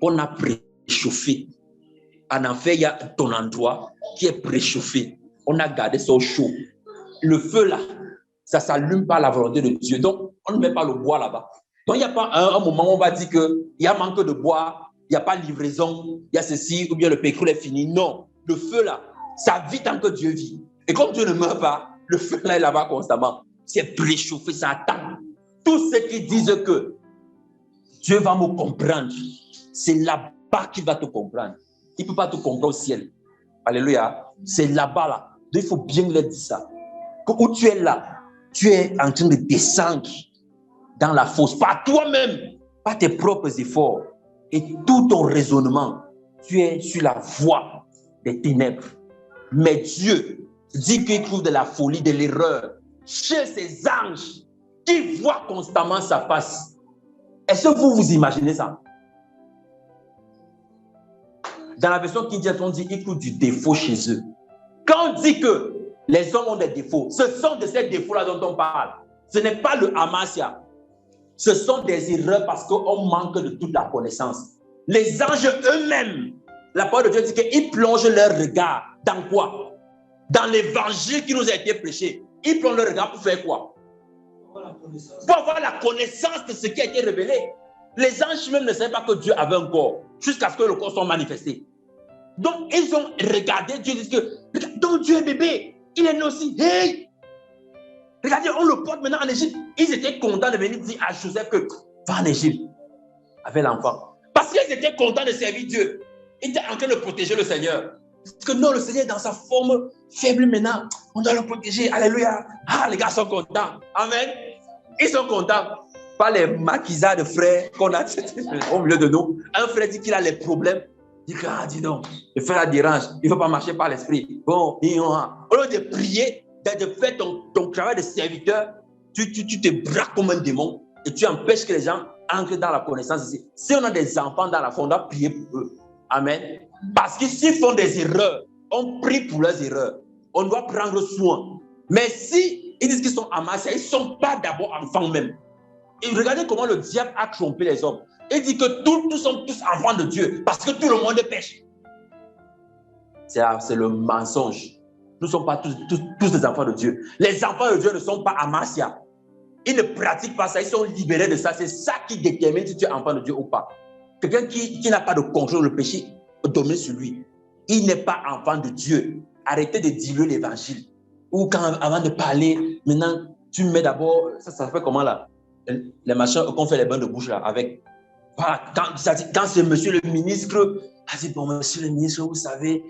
qu'on a préchauffé. En enfer, il y a ton endroit qui est préchauffé. On a gardé ça au chaud. Le feu là, ça ne s'allume pas à la volonté de Dieu. Donc, on ne met pas le bois là-bas. Donc, il n'y a pas un moment où on va dire qu'il y a manque de bois, il n'y a pas de livraison, il y a ceci, ou bien le pétrole est fini. Non, le feu là, ça vit tant que Dieu vit. Et comme Dieu ne meurt pas, le feu là est là-bas constamment. C'est préchauffé, ça attend. Tous ceux qui disent que Dieu va me comprendre, c'est là-bas qu'il va te comprendre. Il ne peut pas te comprendre au ciel. Alléluia. C'est là-bas, là. Donc, il faut bien leur dire ça. Que où tu es là, tu es en train de descendre dans la fosse. Par toi-même, par tes propres efforts et tout ton raisonnement. Tu es sur la voie des ténèbres. Mais Dieu dit qu'il trouve de la folie, de l'erreur chez ses anges qui voient constamment sa face. Est-ce que vous imaginez ça? Dans la version King James, on dit qu'il trouve du défaut chez eux. Quand on dit que les hommes ont des défauts, ce sont de ces défauts-là dont on parle. Ce n'est pas le Amasia. Ce sont des erreurs parce qu'on manque de toute la connaissance. Les anges eux-mêmes, la parole de Dieu dit qu'ils plongent leur regard dans quoi? Dans l'évangile qui nous a été prêché. Ils plongent leur regard pour faire quoi? Pour avoir la connaissance de ce qui a été révélé. Les anges même ne savaient pas que Dieu avait un corps jusqu'à ce que le corps soit manifesté. Donc, ils ont regardé Dieu, ils disent que donc Dieu est bébé, il est né aussi. Hey! Regardez, on le porte maintenant en Égypte. Ils étaient contents de venir dire à Joseph que va en Égypte avec l'enfant. Parce qu'ils étaient contents de servir Dieu. Ils étaient en train de protéger le Seigneur. Parce que non, le Seigneur est dans sa forme faible maintenant. On doit le protéger. Alléluia. Ah, les gars sont contents. Amen. Ils sont contents. Pas les maquisards de frères qu'on a au milieu de nous. Un frère dit qu'il a les problèmes. Il dit que, ah, dis donc, le frère la dérange. Il ne faut pas marcher par l'esprit. Bon, au lieu de prier, de faire ton travail de serviteur, tu te braques comme un démon et tu empêches que les gens entrent dans la connaissance ici. Si on a des enfants dans la foi, on doit prier pour eux. Amen. Parce que s'ils font des erreurs, on prie pour leurs erreurs. On doit prendre soin. Mais si ils disent qu'ils sont amassés, ils ne sont pas d'abord enfants même. Et regardez comment le diable a trompé les hommes. Il dit que tous sont tous enfants de Dieu parce que tout le monde pêche. C'est le mensonge. Nous ne sommes pas tous des enfants de Dieu. Les enfants de Dieu ne sont pas Amasia. Ils ne pratiquent pas ça, ils sont libérés de ça. C'est ça qui détermine si tu es enfant de Dieu ou pas. Quelqu'un qui n'a pas de contrôle, le péché domine sur lui. Il n'est pas enfant de Dieu. Arrêtez de diluer l'évangile. Ou avant de parler, maintenant, tu mets d'abord, ça fait comment là? Les machins qu'on fait les bains de bouche là, avec. Voilà, quand c'est monsieur le ministre, a dit, bon, monsieur le ministre, vous savez,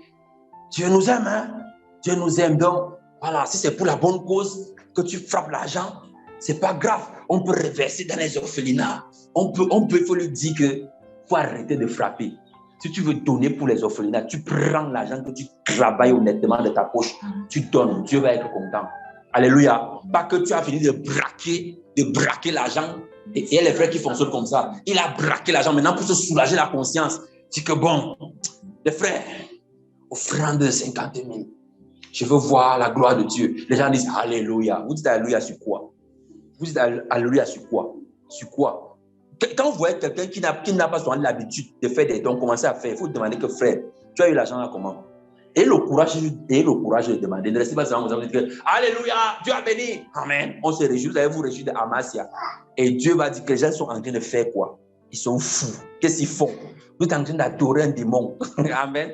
Dieu nous aime, hein? Dieu nous aime. Donc, voilà, si c'est pour la bonne cause que tu frappes l'argent, c'est pas grave. On peut reverser dans les orphelinats. Il faut lui dire que faut arrêter de frapper. Si tu veux donner pour les orphelinats, tu prends l'argent que tu travailles honnêtement de ta poche, tu donnes, Dieu va être content. Alléluia. Pas que tu as fini de braquer l'argent. Et il y a les frères qui fonctionnent comme ça. Il a braqué l'argent maintenant pour se soulager la conscience. C'est que bon, les frères, offrande de 50 000. Je veux voir la gloire de Dieu. Les gens disent Alléluia. Vous dites Alléluia sur quoi? Vous dites Alléluia sur quoi? Sur quoi? Quand vous voyez quelqu'un qui n'a pas souvent l'habitude de faire des dons, commencez à faire. Il faut demander que frère, tu as eu l'argent là comment? Et le courage de demander. Ne restez pas seulement vous dire Alléluia, Dieu a béni. Amen. On se réjouit, vous allez vous réjouir de Amasia. Et Dieu va dire que les gens sont en train de faire quoi? Ils sont fous. Qu'est-ce qu'ils font? Vous êtes en train d'adorer un démon. Amen.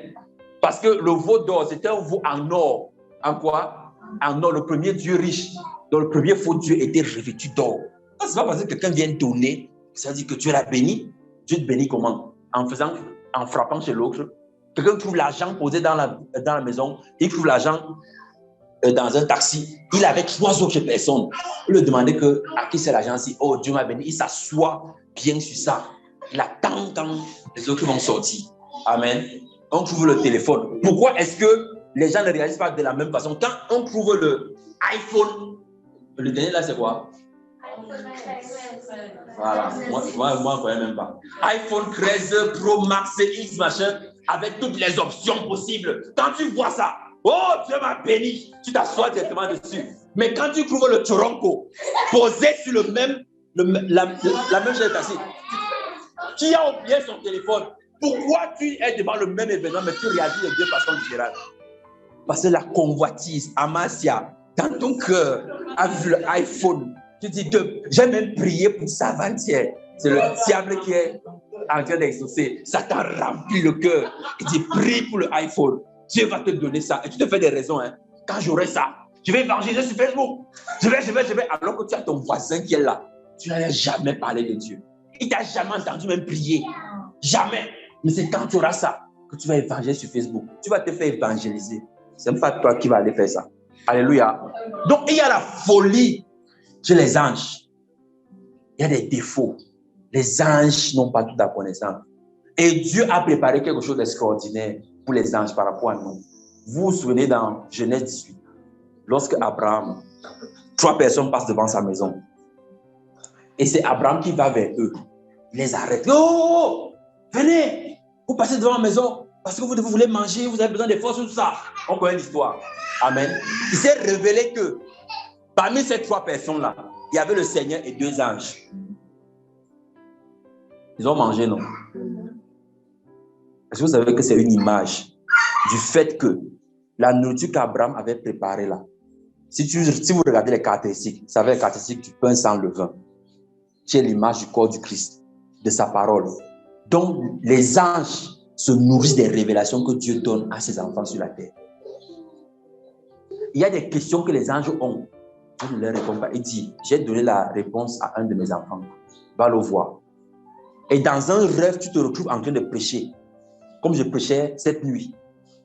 Parce que le veau d'or, c'était un veau en or. En quoi? En or, le premier Dieu riche. Donc le premier faux Dieu était revêtu d'or. C'est pas parce que quelqu'un vient donner, ça veut dire que Dieu l'a béni. Dieu te bénit comment? En frappant chez l'autre. Quelqu'un trouve l'argent posé dans la maison, il trouve l'argent dans un taxi. Il avait 3 autres personnes. Il lui demandait à qui c'est l'argent si oh Dieu m'a béni. Il s'assoit bien sur ça. Il attend quand les autres vont sortir. Amen. On trouve le téléphone. Pourquoi est-ce que les gens ne réagissent pas de la même façon? Quand on trouve le iPhone, le dernier là c'est quoi? Voilà, moi je ne connais même pas. iPhone 13 Pro Max X machin, avec toutes les options possibles. Quand tu vois ça, oh Dieu m'a béni, tu t'assois directement dessus. Mais quand tu trouves le Toronto posé sur la même chaise d'assiette, qui a oublié son téléphone, pourquoi tu es devant le même événement mais tu réagis de 2 façons différentes? Parce que la convoitise, Amasia, dans ton cœur, a vu l'iPhone. Tu dis que j'ai même prié pour ça avant-hier. C'est le diable qui est en train d'exaucer. Ça t'a rempli le cœur. Il dit prie pour l'iPhone. Dieu va te donner ça. Et tu te fais des raisons. Hein. Quand j'aurai ça, je vais évangéliser sur Facebook. Je vais. Alors que tu as ton voisin qui est là. Tu n'as jamais parlé de Dieu. Il t'a jamais entendu même prier. Jamais. Mais c'est quand tu auras ça que tu vas évangéliser sur Facebook. Tu vas te faire évangéliser. Ce n'est pas toi qui vas aller faire ça. Alléluia. Donc, il y a la folie chez les anges. Il y a des défauts. Les anges n'ont pas toute la connaissance. Et Dieu a préparé quelque chose d'extraordinaire pour les anges par rapport à nous. Vous vous souvenez dans Genèse 18, lorsque Abraham, 3 personnes passent devant sa maison. Et c'est Abraham qui va vers eux. Il les arrête. Oh, venez, vous passez devant la maison parce que vous voulez manger, vous avez besoin de forces, tout ça. On connaît l'histoire. Amen. Il s'est révélé que parmi ces 3 personnes-là, il y avait le Seigneur et 2 anges. Ils ont mangé, non? Est-ce que vous savez que c'est une image du fait que la nourriture qu'Abraham avait préparée là, si vous regardez les caractéristiques, vous savez les caractéristiques du pain sans levain, qui est l'image du corps du Christ, de sa parole. Donc, les anges se nourrissent des révélations que Dieu donne à ses enfants sur la terre. Il y a des questions que les anges ont. Je ne leur réponds pas. Il dit, j'ai donné la réponse à un de mes enfants. Va le voir. Et dans un rêve, tu te retrouves en train de prêcher. Comme je prêchais cette nuit,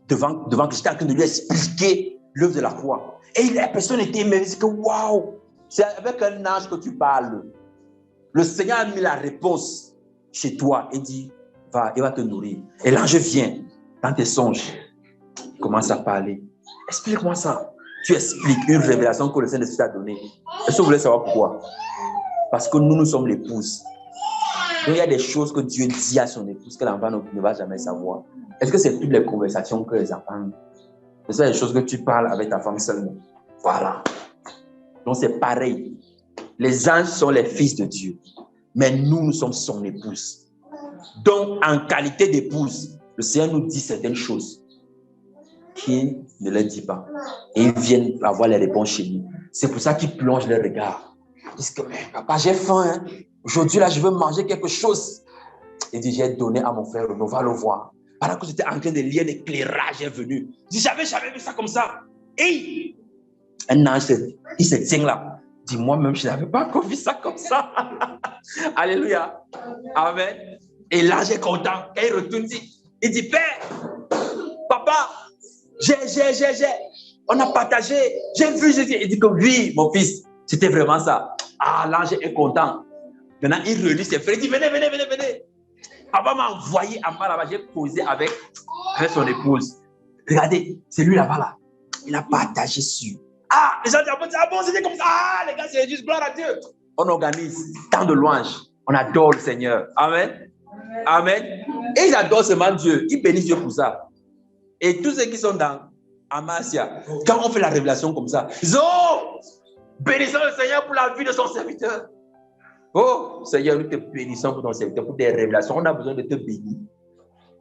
devant que j'étais en train de lui expliquer l'œuvre de la croix. Et la personne était émerveillée. Il dit que waouh, c'est avec un ange que tu parles. Le Seigneur a mis la réponse chez toi et dit, va, il va te nourrir. Et l'ange vient dans tes songes. Il commence à parler. Explique-moi ça. Tu expliques une révélation que le Saint-Esprit t'a donnée. Est-ce que vous voulez savoir pourquoi? Parce que nous sommes l'épouse. Donc il y a des choses que Dieu dit à son épouse que l'enfant ne va jamais savoir. Est-ce que c'est toutes les conversations que les enfants... Ce sont des choses que tu parles avec ta femme seulement. Voilà. Donc c'est pareil. Les anges sont les fils de Dieu. Mais nous sommes son épouse. Donc en qualité d'épouse, le Seigneur nous dit certaines choses. qui ne leur dit pas. Et ils viennent avoir les réponses chez nous. C'est pour ça qu'ils plongent leur regard. Ils disent que, mais papa, j'ai faim. Hein. Aujourd'hui, là, je veux manger quelque chose. Il dit, j'ai donné à mon frère, on va le voir. Pendant que j'étais en train de lire, l'éclairage est venu. Il dit, j'avais jamais vu ça comme ça. Et un ange, il se tient là. Il dit, moi-même, je n'avais pas encore vu ça comme ça. Alléluia. Amen. Et l'ange est content. Quand il retourne, il dit, Père, papa, on a partagé, j'ai vu. Il dit que oui, mon fils, c'était vraiment ça. Ah, l'ange est content. Maintenant, il relit ses frères, il dit, venez. Papa m'a envoyé en bas là-bas, j'ai causé avec son épouse. Regardez, c'est lui là-bas là. Il a partagé sur. Ah, les gens disent, ah bon, c'était comme ça. Ah, les gars, c'est juste gloire à Dieu. On organise tant de louanges. On adore le Seigneur. Amen. Amen. Et ils adorent seulement Dieu. Ils bénissent Dieu pour ça. Et tous ceux qui sont dans Amasia, quand on fait la révélation comme ça, ils disent, oh, bénissons le Seigneur pour la vie de son serviteur. Oh, Seigneur, nous te bénissons pour ton serviteur, pour des révélations. On a besoin de te bénir.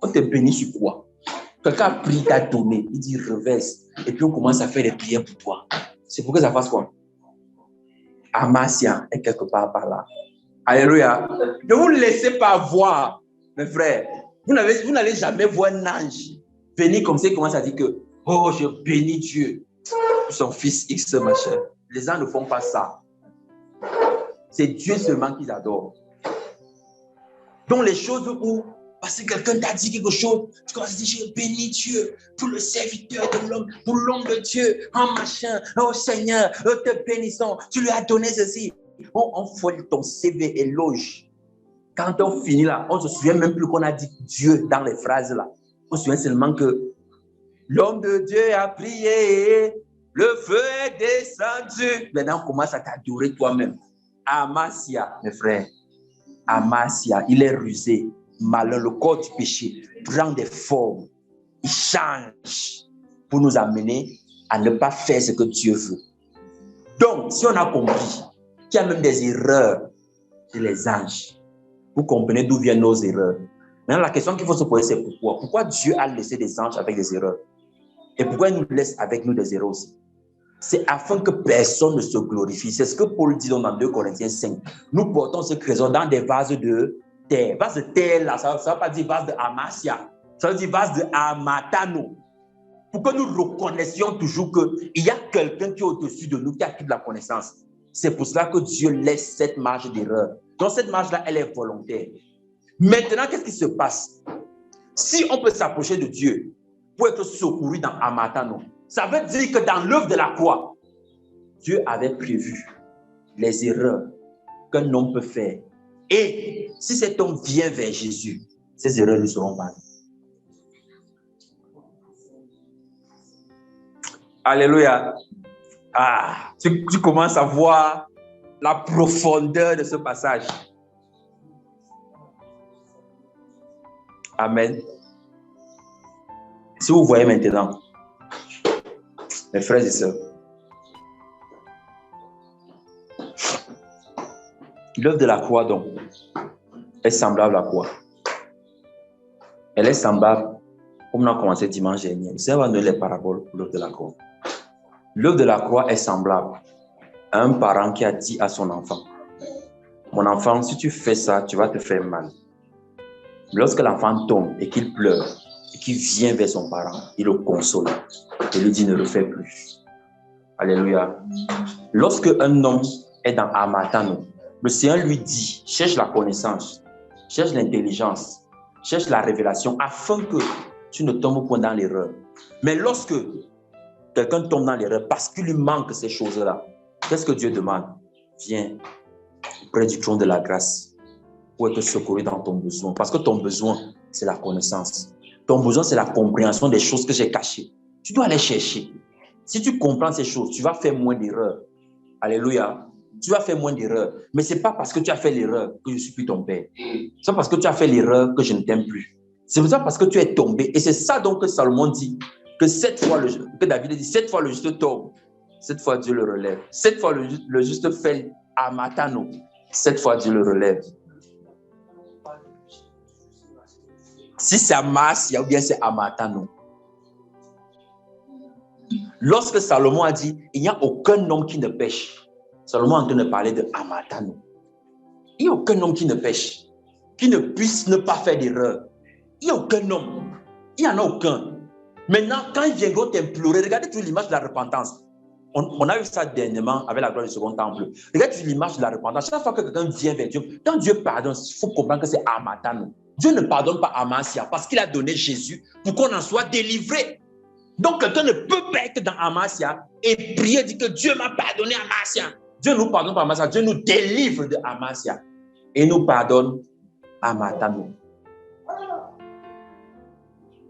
On te bénit sur quoi? Quelqu'un a pris ta donnée, il dit reverse. Et puis on commence à faire des prières pour toi. C'est pour que ça fasse quoi? Amasia est quelque part par là. Alléluia. Ne vous laissez pas voir, mes frères. Vous n'allez jamais voir un ange venir comme ça et commence à dire que, oh, je bénis Dieu pour son fils X machin. Les gens ne font pas ça. C'est Dieu seulement qu'ils adorent. Donc les choses où, parce que quelqu'un t'a dit quelque chose, tu commences à dire, je bénis Dieu pour le serviteur de l'homme, pour l'homme de Dieu, oh machin, oh Seigneur, nous te bénissons, tu lui as donné ceci. On folle ton CV éloge. Quand on finit là, on ne se souvient même plus qu'on a dit Dieu dans les phrases là. On se souvient seulement que l'homme de Dieu a prié, le feu est descendu. Maintenant, on commence à t'adorer toi-même. Amasia, mes frères, Amasia, il est rusé, malin, le corps du péché prend des formes, il change pour nous amener à ne pas faire ce que Dieu veut. Donc, si on a compris qu'il y a même des erreurs chez les anges, vous comprenez d'où viennent nos erreurs. Maintenant, la question qu'il faut se poser, c'est pourquoi? Pourquoi Dieu a laissé des anges avec des erreurs? Et pourquoi il nous laisse avec nous des erreurs aussi? C'est afin que personne ne se glorifie. C'est ce que Paul dit dans 2 Corinthiens 5. Nous portons ce trésor dans des vases de terre. Vase de terre, là, ça ne veut pas dire vase de Amasia. Ça veut dire vase de Amatano. Pour que nous reconnaissions toujours qu'il y a quelqu'un qui est au-dessus de nous, qui a toute la connaissance. C'est pour cela que Dieu laisse cette marge d'erreur. Donc cette marge-là, elle est volontaire. Maintenant, qu'est-ce qui se passe? Si on peut s'approcher de Dieu pour être secouru dans Amatano, ça veut dire que dans l'œuvre de la croix, Dieu avait prévu les erreurs qu'un homme peut faire. Et si cet homme vient vers Jésus, ces erreurs lui seront pardonnées. Alléluia. Ah, tu commences à voir la profondeur de ce passage. Amen. Si vous voyez maintenant, mes frères et sœurs, l'œuvre de la croix, donc, est semblable à quoi? Elle est semblable, comme on a commencé dimanche dernier. Vous savez, on va donner les paraboles pour l'œuvre de la croix. L'œuvre de la croix est semblable à un parent qui a dit à son enfant, mon enfant, si tu fais ça, tu vas te faire mal. Lorsque l'enfant tombe et qu'il pleure, et qu'il vient vers son parent, il le console et lui dit ne le fais plus. Alléluia. Lorsque un homme est dans Amatano, le Seigneur lui dit, cherche la connaissance, cherche l'intelligence, cherche la révélation afin que tu ne tombes pas dans l'erreur. Mais lorsque quelqu'un tombe dans l'erreur parce qu'il lui manque ces choses-là, qu'est-ce que Dieu demande? Viens près du trône de la grâce pour être secouru dans ton besoin. Parce que ton besoin, c'est la connaissance. Ton besoin, c'est la compréhension des choses que j'ai cachées. Tu dois aller chercher. Si tu comprends ces choses, tu vas faire moins d'erreurs. Alléluia. Tu vas faire moins d'erreurs. Mais ce n'est pas parce que tu as fait l'erreur que je ne suis plus ton père. C'est parce que tu as fait l'erreur que je ne t'aime plus. C'est pour ça parce que tu es tombé. Et c'est ça donc que Salomon dit, que que David dit, 7 fois le juste tombe. 7 fois Dieu le relève. 7 fois le juste fait Amatano. 7 fois Dieu le relève. Si c'est Amasia ou bien c'est Amatano. Lorsque Salomon a dit, il n'y a aucun homme qui ne pêche. Salomon est en train de parler de Hamatano. Il n'y a aucun homme qui ne pêche, qui ne puisse ne pas faire d'erreur. Il n'y a aucun homme. Il n'y en a aucun. Maintenant, quand il viendra t'implorer, regardez toujours l'image de la repentance. On a eu ça dernièrement avec la gloire du second temple. Regardez toujours l'image de la repentance. Chaque fois que quelqu'un vient vers Dieu, quand Dieu pardonne, il faut comprendre que c'est Hamatano. Dieu ne pardonne pas Amasia parce qu'il a donné Jésus pour qu'on en soit délivré. Donc, quelqu'un ne peut pas être dans Amasia et prier, dire que Dieu m'a pardonné Amasia. Dieu nous pardonne pas Amasia, Dieu nous délivre de Amasia et nous pardonne Hamatano.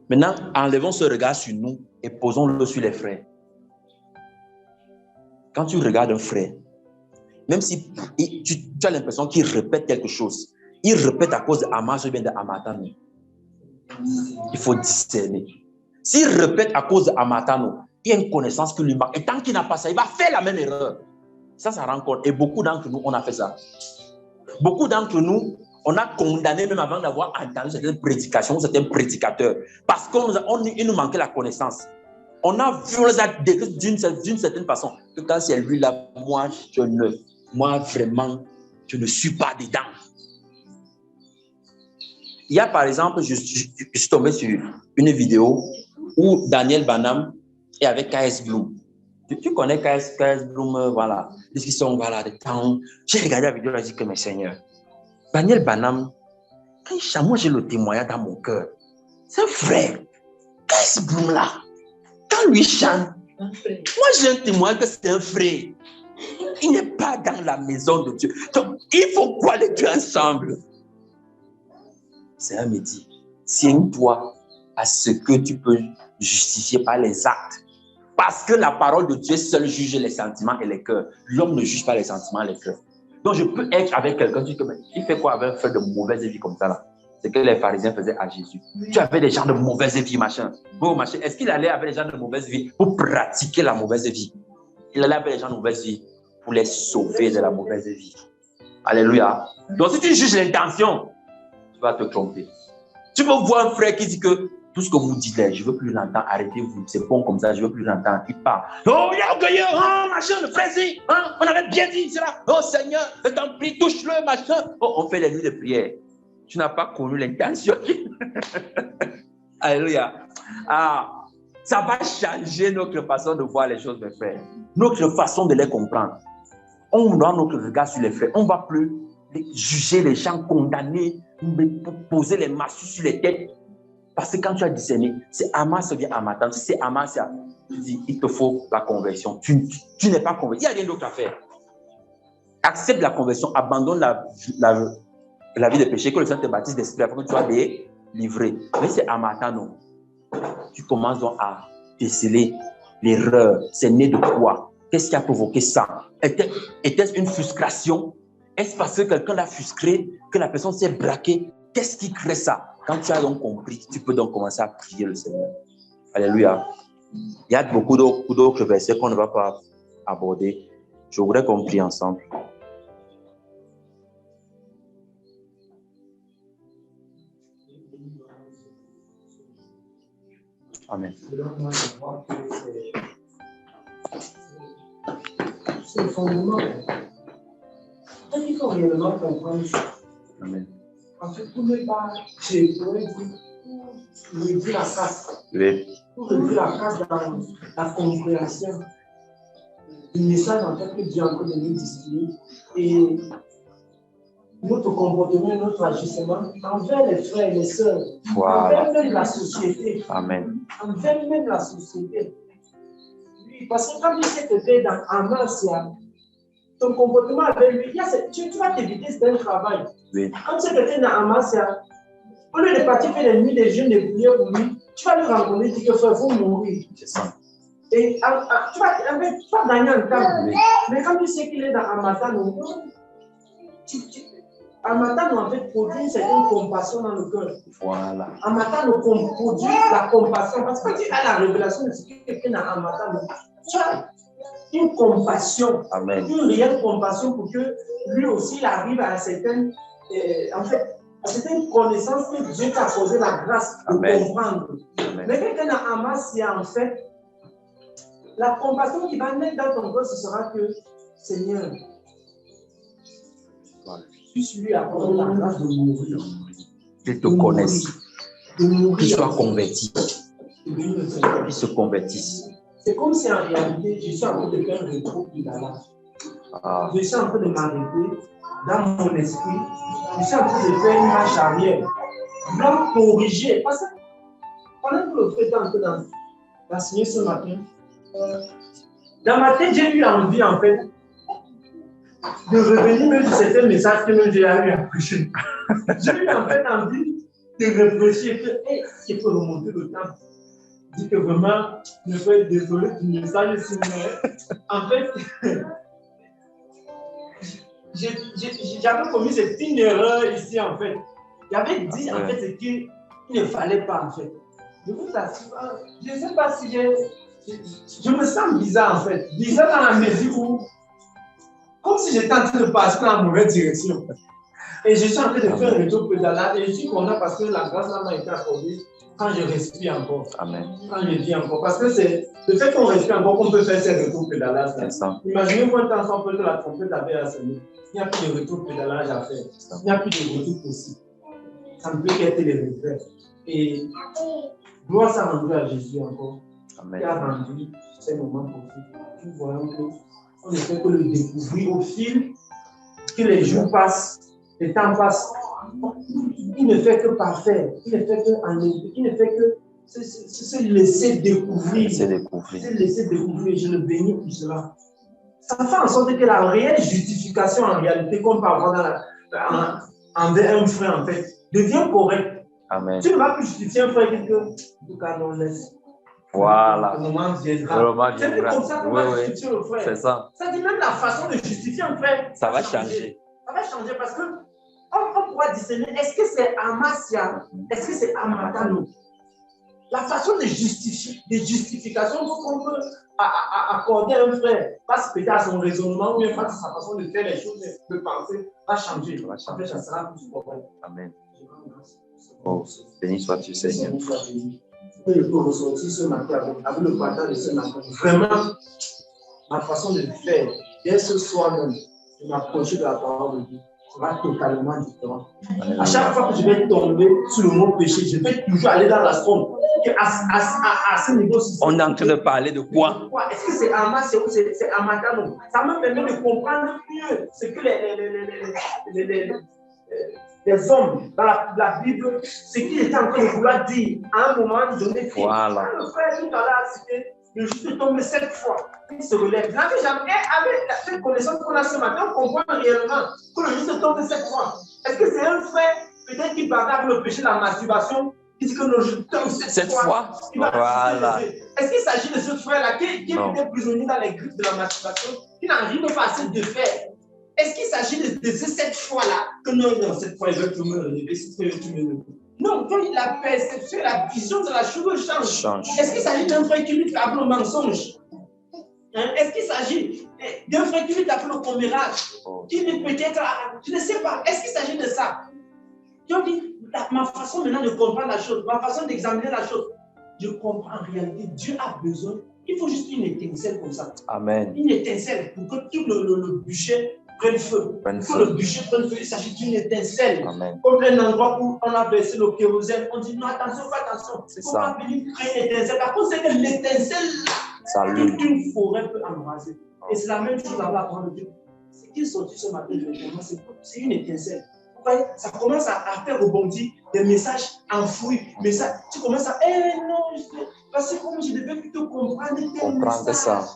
Maintenant, enlevons ce regard sur nous et posons-le sur les frères. Quand tu regardes un frère, même si tu as l'impression qu'il répète quelque chose, il répète à cause de Hamas ou bien de Hamatano. Il faut discerner. S'il répète à cause de Hamatano, il y a une connaissance qui lui manque. Et tant qu'il n'a pas ça, il va faire la même erreur. Ça rend compte. Et beaucoup d'entre nous, on a fait ça. Beaucoup d'entre nous, on a condamné même avant d'avoir entendu certaines prédications, certains prédicateurs. Parce qu'il nous manquait la connaissance. On a vu, on les a décrits d'une certaine façon. Que quand c'est lui là, moi vraiment, je ne suis pas dedans. Il y a par exemple, je suis tombé sur une vidéo où Daniel Banham est avec K.S. Bloom. Tu connais K.S. Bloom, voilà. Discussion, voilà, de temps. J'ai regardé la vidéo, j'ai dit que mes seigneurs, Daniel Banham, moi j'ai le témoignage dans mon cœur. C'est un frère. K.S. Bloom là, quand lui chante, moi j'ai un témoignage que c'est un frère. Il n'est pas dans la maison de Dieu. Donc, il faut quoi les deux ensemble? C'est un métier. Tiens-toi à ce que tu peux justifier par les actes. Parce que la parole de Dieu seule juge les sentiments et les cœurs. L'homme ne juge pas les sentiments et les cœurs. Donc, je peux être avec quelqu'un qui dit que il fait quoi avec un fait de mauvaise vie comme ça là? C'est que les pharisiens faisaient à Jésus. Tu avais des gens de mauvaise vie, machin. Bon, machin. Est-ce qu'il allait avec les gens de mauvaise vie pour pratiquer la mauvaise vie? Il allait avec les gens de mauvaise vie pour les sauver de la mauvaise vie. Alléluia. Donc, si tu juges l'intention, tu vas te tromper. Tu peux voir un frère qui dit que tout ce que vous dites là, je ne veux plus l'entendre, arrêtez-vous, c'est bon comme ça, je ne veux plus l'entendre. Il part. Oh, il y a orgueilleux, oh, machin, le frère, on avait bien dit cela. Oh Seigneur, je t'en prie, touche-le, machin. Oh, on fait les nuits de prière. Tu n'as pas connu l'intention. Alléluia. Ah, ça va changer notre façon de voir les choses, mes frères. Notre façon de les comprendre. On doit notre regard sur les frères. On ne va plus juger les gens, condamner, poser les massues sur les têtes. Parce que quand tu as discerné, c'est Hamas ou bien Hamatan, c'est Hamas, tu dis, il te faut la conversion. Tu n'es pas converti. Il n'y a rien d'autre à faire. Accepte la conversion, abandonne la vie de péché, que le Seigneur te baptise d'esprit afin que tu sois délivré. Mais c'est Hamatano. Tu commences donc à déceler l'erreur. C'est né de quoi? Qu'est-ce qui a provoqué ça? Était-ce une frustration? Est-ce parce que quelqu'un l'a frustré, que la personne s'est braquée? Qu'est-ce qui crée ça? Quand tu as donc compris, tu peux donc commencer à prier le Seigneur. Alléluia. Il y a beaucoup d'autres versets qu'on ne va pas aborder. Je voudrais qu'on prie ensemble. Amen. C'est le fondement. Il faut réellement comprendre ça. Amen. En fait, tout n'est pas, je pourrais dire, pour réduire la casse. Oui. Pour réduire la casse dans la compréhension du message en fait que Dieu est en train de nous distiller. Et notre comportement, notre agissement envers les frères et les sœurs, voilà. envers même la société. Amen. Envers même la société. Oui, parce que quand tu sais que tu es dans Amasia, ton comportement avec lui, tu vas t'éviter, c'est un travail. Oui. Quand tu sais que tu es dans Amasia, au lieu de partir faire des nuits, des jeûnes, des prières pour lui, tu vas lui rencontrer et dire que frère, vous mourir. C'est ça. Et tu vas gagner un temps. Oui. Mais quand tu sais qu'il est dans Amatano, Amatano en fait produit une certaine compassion dans le cœur. Voilà. Amatano produit la compassion. Parce que quand tu as la révélation de ce qui est dans Amatano, tu as une compassion. Amen. Une réelle compassion pour que lui aussi il arrive à certaines, en fait, à certaines connaissances que Dieu t'a accordé la grâce de comprendre. Amen. Mais quelqu'un dans Amasia, en fait, la compassion qui va naître dans ton cœur, ce sera que, Seigneur, puisse lui accorder la grâce de mourir. Qu'ils te connaissent, qu'ils soient convertis, Et puis, le qu'ils se convertissent. c'est comme si en réalité, je suis en train de faire un rétro-pédalage. Ah, Je suis en train de m'arrêter dans mon esprit. Je suis en train de faire une marche arrière. Je dois corriger. Parce que pendant que le frère est en train d'enseigner ce matin, dans ma tête, j'ai eu envie, en fait, de revenir même sur certains messages que même j'ai eu à prêcher. J'ai eu en fait envie de réfléchir que, hey, il faut remonter le temps. Dit que vraiment, je suis désolé du message, mais en fait, j'avais commis cette une erreur ici, en fait. J'avais dit, en fait, ce qu'il ne fallait pas, en fait. Je vous assure, je ne sais pas si je me sens bizarre, en fait. Bizarre dans la mesure où, comme si j'étais en train de passer dans la mauvaise direction. Et je suis en train de faire un retour pédalage et je suis content parce que la grâce là m'a été accordée quand je respire encore. Amen. Quand je dis encore. Parce que c'est le fait qu'on respire encore qu'on peut faire ces retours pédalages là. Imaginez-vous un temps sans que la trompette avait à sonner. Il n'y a plus de retour pédalage à faire. Il n'y a plus de retour possible. Ça ne peut qu'être les regrets. Et gloire s'est rendue à Jésus encore. Amen. Qui a rendu ces moments possibles. Nous voyons qu'on ne fait que le découvrir au fil que les jours passent. Le temps passe, il ne fait que parfaire, il ne fait que enlever, il ne fait que se laisser découvrir. Se laisser découvrir, je le bénis pour cela. Ça fait en sorte que la réelle justification en réalité, qu'on peut avoir envers un frère en fait, devient correcte. Amen. Tu ne vas plus justifier un frère que, en tout cas, on laisse. Voilà. Le moment viendra. C'est plus comme ça qu'on va justifier le frère. C'est ça. Ça dit même la façon de justifier un frère. Ça va changer. Ça va changer parce que on pourra discerner, est-ce que c'est Amasia, est-ce que c'est Amatano? La façon de justification qu'on peut accorder à un frère, face peut-être à son raisonnement ou bien face à sa façon de faire les choses, de penser, va changer. En fait, ça sera plus correct. Amen. Oh, béni sois-tu, Seigneur. Je peux ressortir ce matin avec le partage de ce matin. Vraiment, ma façon de faire, dès ce soir même, de m'approcher de la parole de Dieu. Sera totalement différent. À chaque fois que je vais tomber sur le mot péché, je vais toujours aller dans la somme. À ce niveau, on est en train de parler de quoi? Est-ce que c'est Hamas ou c'est Amatano? Ça me permet de comprendre mieux ce que les hommes dans la Bible, ce qu'ils étaient en train de vouloir dire à un moment donné. Voilà. Quand le frère tout à l'heure a cité, le juste tombe 7 fois, il se relève. Là, avec cette connaissance qu'on a ce matin, on comprend réellement que le juste tombe 7 fois. Est-ce que c'est un frère, peut-être qui partage le péché de la masturbation, qui dit que le juste tombe 7 fois? Voilà. Est-ce qu'il s'agit de ce frère-là qui était prisonnier dans les griffes de la masturbation, qui n'arrive pas assez de faire? Est-ce qu'il s'agit de ces 7 fois-là que non, cette fois, il veut que je me relever, cette fois, il veut que je me relever? Non, quand la perception, la vision de la chose change. Est-ce qu'il s'agit d'un frère qui lui tape le mensonge? Est-ce qu'il s'agit d'un frère qui lui tape le commérage? Qui lui peut-être, je ne sais pas. Est-ce qu'il s'agit de ça? Je dis, ma façon maintenant de comprendre la chose, ma façon d'examiner la chose, je comprends en réalité, Dieu a besoin, il faut juste une étincelle comme ça. Amen. Une étincelle pour que tout le bûcher prenne feu. Pour que le bûcher prenne feu, il s'agit d'une étincelle. Amen. Comme un endroit où on a versé le kérosène, on dit non, attention, pas attention. Il faut pas venir créer une étincelle. Par contre, c'est que l'étincelle là, toute une forêt peut embraser. Et c'est la même chose avec la parole de Dieu. Ce qui est sorti ce matin, c'est une étincelle. Vous voyez, ça commence à faire rebondir des messages enfouis. Tu commences à, non, parce que comme je devais plutôt comprendre tel message. Ça.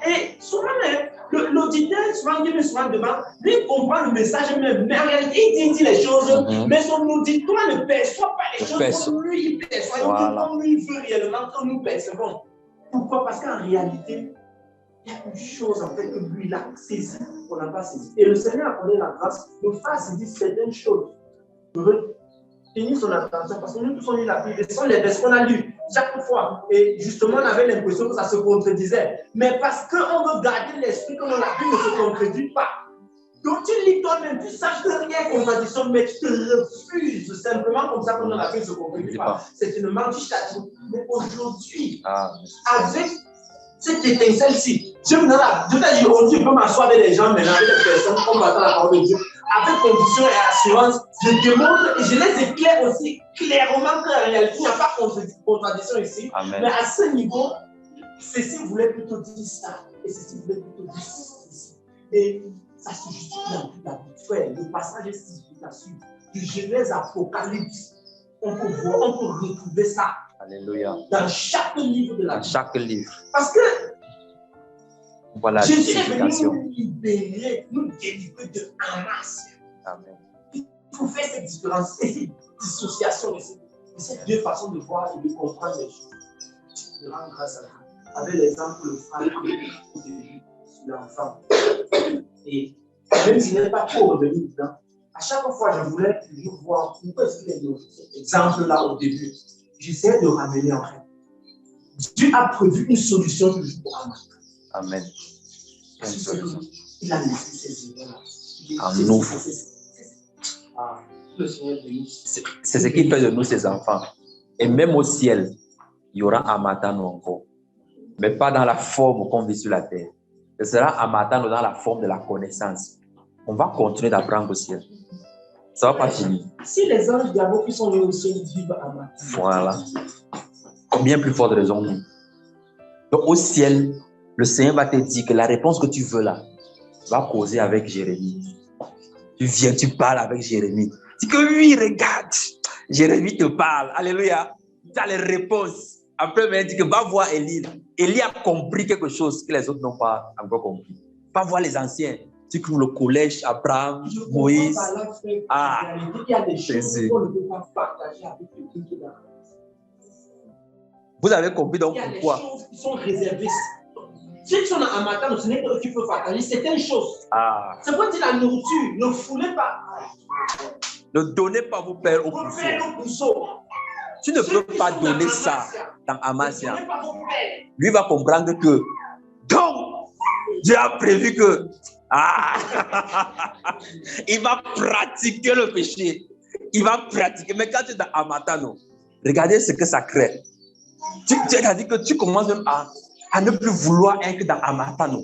Et souvent, l'auditeur, souvent, qui me souvent devant, lui comprend le message même. Mais en réalité, il dit les choses, mais son auditoire ne perçoit pas les choses comme lui, il perçoit. Voilà. Comme lui, il veut réellement que nous percevons. Pourquoi? Parce qu'en réalité, il y a une chose en fait que lui, il a saisi, qu'on n'a pas saisi. Et le Seigneur a donné la grâce de faire saisir certaines choses. Je veux tenir son attention parce que nous tous on lit la Bible. Ce sont les versets qu'on a lus chaque fois. Et justement, on avait l'impression que ça se contredisait. Mais parce qu'on veut garder l'esprit que la Bible ne se contredit pas. Donc tu lis toi-même, tu saches que rien n'est contradiction, mais tu te refuses simplement comme ça que la Bible ne se contredit pas. C'est une mention. Mais aujourd'hui, avec cette étincelle-ci. Je peux m'asseoir avec les gens maintenant, avec les personnes, on va entendre la parole de Dieu. Avec conviction et assurance, je démontre et je les éclaire aussi clairement qu'en réalité, il n'y a pas de contradiction ici. Amen. Mais à ce niveau, ceci voulait plutôt dire ça, et ceci voulait plutôt dire ceci. Et ça se justifie dans toute la vie. Frère, le passage est significatif. Du Genèse à Apocalypse, on peut voir, on peut retrouver ça. Alléluia. Dans chaque livre de la Bible. Dans chaque livre. Parce que voilà, Jésus est venu nous libérer, nous délivrer de Hamas. Amen. Il faut faire cette différence, cette dissociation, ces deux façons de voir et de comprendre les choses. Je rends grâce à Dieu. Avec l'exemple le frère au début sur l'enfant. Et même s'il n'est pas trop revenu dedans, à chaque fois je voulais toujours voir pourquoi est-ce qu'il est dans cet exemple-là au début. J'essaie de ramener en fait. Dieu a prévu une solution toujours pour Hamas. Amen. Il a laissé ces éléments-là. En nous. C'est ce qui fait de nous ses enfants. Et même au ciel, il y aura Amatano encore. Mais pas dans la forme qu'on vit sur la terre. Ce sera Amatano dans la forme de la connaissance. On va continuer d'apprendre au ciel. Ça ne va pas finir. Si les anges diaboliques qui sont nés au ciel vivent à Amatano. Voilà. Combien plus forte raison nous. Donc au ciel, le Seigneur va te dire que la réponse que tu veux là, va causer avec Jérémie. Tu viens, tu parles avec Jérémie. Tu dis que oui, regarde, Jérémie te parle. Alléluia. Tu as les réponses. Après, il dit que va voir Élie. Élie a compris quelque chose que les autres n'ont pas encore compris. Va voir les anciens. Tu trouves le collège, Abraham, Moïse. Ah, il y a des choses qu'on ne peut pas partager avec quelqu'un qui est dans la vie. Vous avez compris donc pourquoi? Il y a des choses qui sont réservées. Ceux qui sont en matin, ce n'est pas eux qui peuvent partager certaines choses. Ah. C'est pour dire la nourriture, ne foulez pas. Ne donnez pas vos pères aux puceaux. Tu ne peux pas donner ça dans Amasia. Lui va comprendre que donc Dieu a prévu que il va pratiquer le péché. Il va pratiquer. Mais quand tu es dans Amatano, regardez ce que ça crée. Tu as dit que tu commences même à ne plus vouloir être dans Amatano.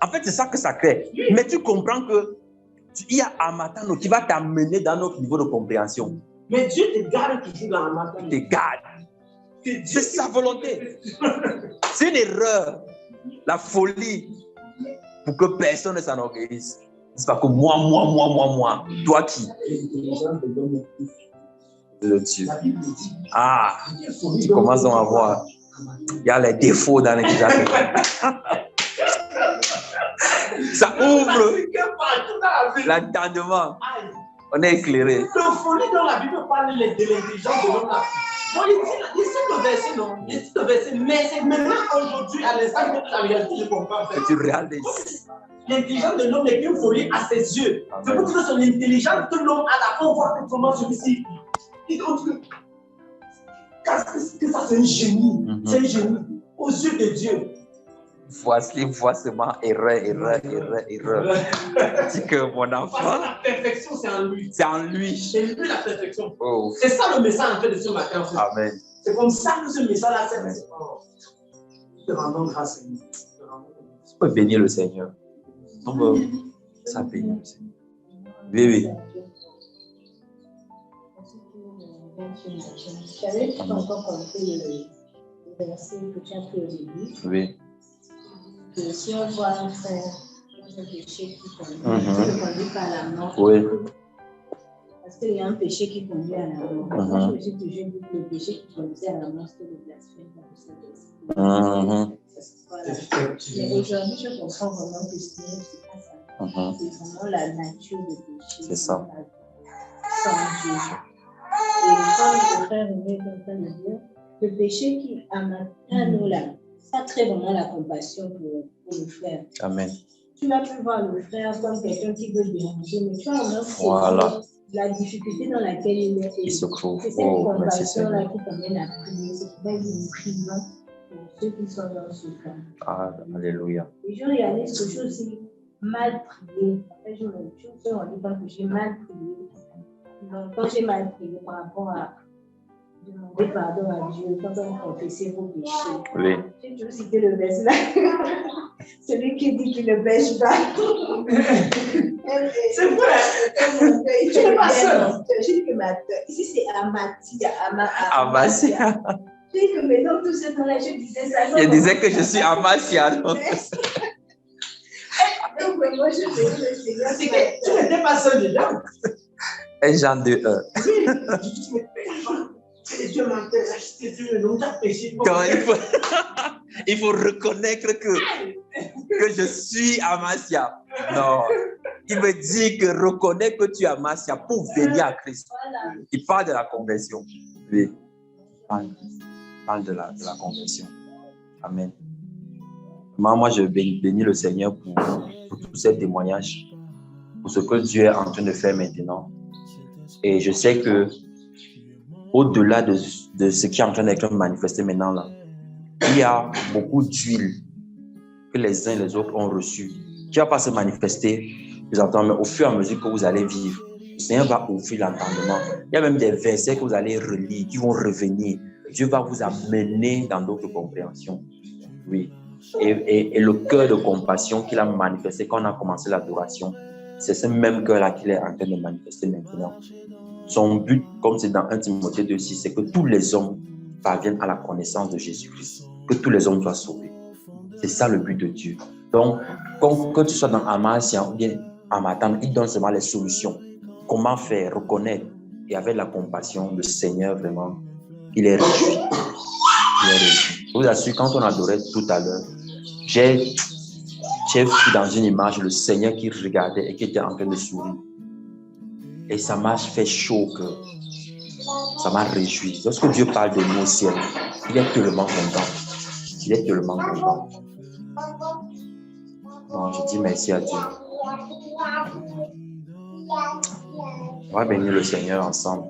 En fait, c'est ça que ça crée. Mais tu comprends que il y a Amatano qui va t'amener dans notre niveau de compréhension. Mais Dieu te garde toujours dans Amatano. Il te garde. C'est sa volonté. C'est une erreur. La folie pour que personne ne s'enorgueillisse. C'est pas que moi. Toi qui? Le Dieu. Ah, tu commences à voir. Il y a les défauts dans l'intelligence. Ça ouvre l'entendement. On est éclairé. Le folie dont la Bible parle de l'intelligence de l'homme. Bon, il dit le verset, non. Il dit le verset, mais c'est maintenant, aujourd'hui, à l'instant que la réalité, je comprends. Que tu réalises. L'intelligence de l'homme n'est qu'une folie à ses yeux. C'est pour dire que son intelligence que l'homme a la qu'on voit comment celui-ci. Il dit que ça, c'est un génie. C'est un génie. Aux yeux de Dieu. Voici erreur. Dis que mon enfant. Parce que la perfection, c'est en lui. C'est en lui. C'est lui la perfection. Oh. C'est ça le message en fait de ce matin. En fait. Amen. C'est comme ça que ce message-là s'est. Te rendons grâce à lui. Tu peux bénir le Seigneur. On peut ça bénir le Seigneur. Oui. Je n'avais pas encore compris le verset que tu as pris au début. Oui. Que si on voit un frère dans un péché qui conduit pas à la mort. Oui. Parce qu'il y a un péché qui conduit à la mort. Moi, je me suis toujours dit que le péché qui conduit à la mort, c'est le blasphème dans le Saint-Esprit. Mais aujourd'hui, je comprends vraiment que ce n'est pas ça. C'est vraiment la nature du péché. C'est ça. Sans Dieu. Et comme le frère René est en train de dire, le péché qui a nous là, ça crée vraiment la compassion pour le frère. Amen. Tu vas plus voir le frère comme quelqu'un qui veut déranger, mais tu as vraiment la difficulté dans laquelle il se trouve. C'est cette compassion-là qui t'amène à prier. C'est pour une prière pour ceux qui sont dans ce cas. Ah, alléluia. Et je réalise que je suis mal prié. Après, je me rends compte que j'ai mal prié. Longtemps, j'ai mal prié par rapport à demander pardon à Dieu quand on confesse vos péchés. Oui. J'ai toujours cité le verset là. Celui qui dit qu'il ne pêche pas. C'est vrai. Tu n'es pas seul. J'ai dit que ici c'est Amatia. Amasia. J'ai dit que maintenant tout ce temps-là, je disais ça. Je disais que je suis Amasia. Donc vraiment, je prie le Seigneur. Tu n'étais pas seul dedans. 1 Jean 2, 1. Dieu m'a acheté, Dieu nous a péché. Il faut reconnaître que je suis Amasia. Non. Il me dit que reconnais que tu es Amasia pour venir à Christ. Il parle de la conversion. Oui. Il parle de la conversion. Amen. Moi, je bénis le Seigneur pour tous ces témoignages, pour ce que Dieu est en train de faire maintenant. Et je sais que au-delà de ce qui est en train d'être manifesté maintenant là, il y a beaucoup d'huile que les uns et les autres ont reçue, qui ne va pas se manifester, mais au fur et à mesure que vous allez vivre, le Seigneur va ouvrir l'entendement. Il y a même des versets que vous allez relire, qui vont revenir. Dieu va vous amener dans d'autres compréhensions. Oui. Et le cœur de compassion qu'il a manifesté quand on a commencé l'adoration, c'est ce même cœur-là qu'il est en train de manifester maintenant. Son but, comme c'est dans 1 Timothée 2,6, c'est que tous les hommes parviennent à la connaissance de Jésus-Christ, que tous les hommes soient sauvés. C'est ça le but de Dieu. Donc, quand tu sois dans Amasia ou bien Amatam, il donne seulement les solutions. Comment faire, reconnaître. Et avec la compassion, le Seigneur, vraiment, il est réjoui. Il est réjoui. Je vous assure, quand on adorait tout à l'heure, j'ai vu dans une image le Seigneur qui regardait et qui était en train de sourire. Et ça m'a fait chaud au cœur. Ça m'a réjoui. Lorsque Dieu parle de nous au ciel, il est tellement content. Il est tellement content. Non, je dis merci à Dieu. On va bénir le Seigneur ensemble.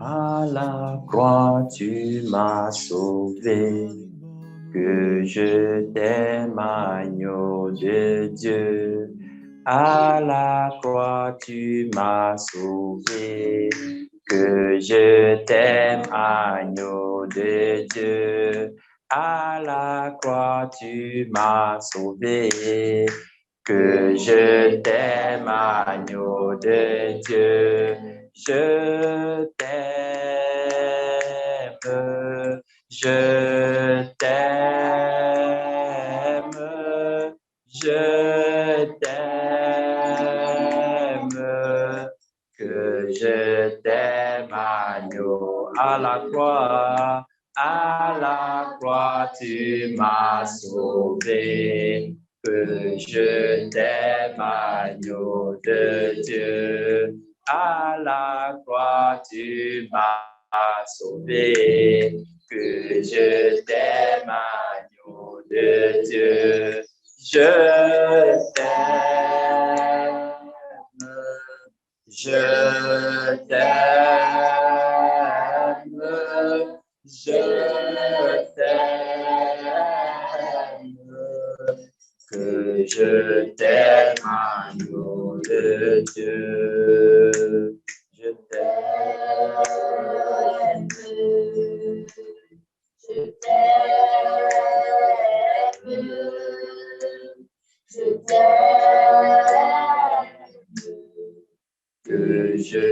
À la croix, tu m'as sauvé, que je t'aime, agneau de Dieu. À la croix, tu m'as sauvé, que je t'aime, agneau de Dieu. À la croix, tu m'as sauvé, que je t'aime, agneau de Dieu. Je t'aime, je t'aime, je t'aime, que je t'aime, agneau. À la croix, tu m'as sauvé, que je t'aime, agneau de Dieu. À la croix, tu m'as sauvé, que je t'aime, agneau de Dieu. Je t'aime, je t'aime, je t'aime, que je t'aime, agneau de Dieu. Je t'aime, je t'aime, je t'aime, que je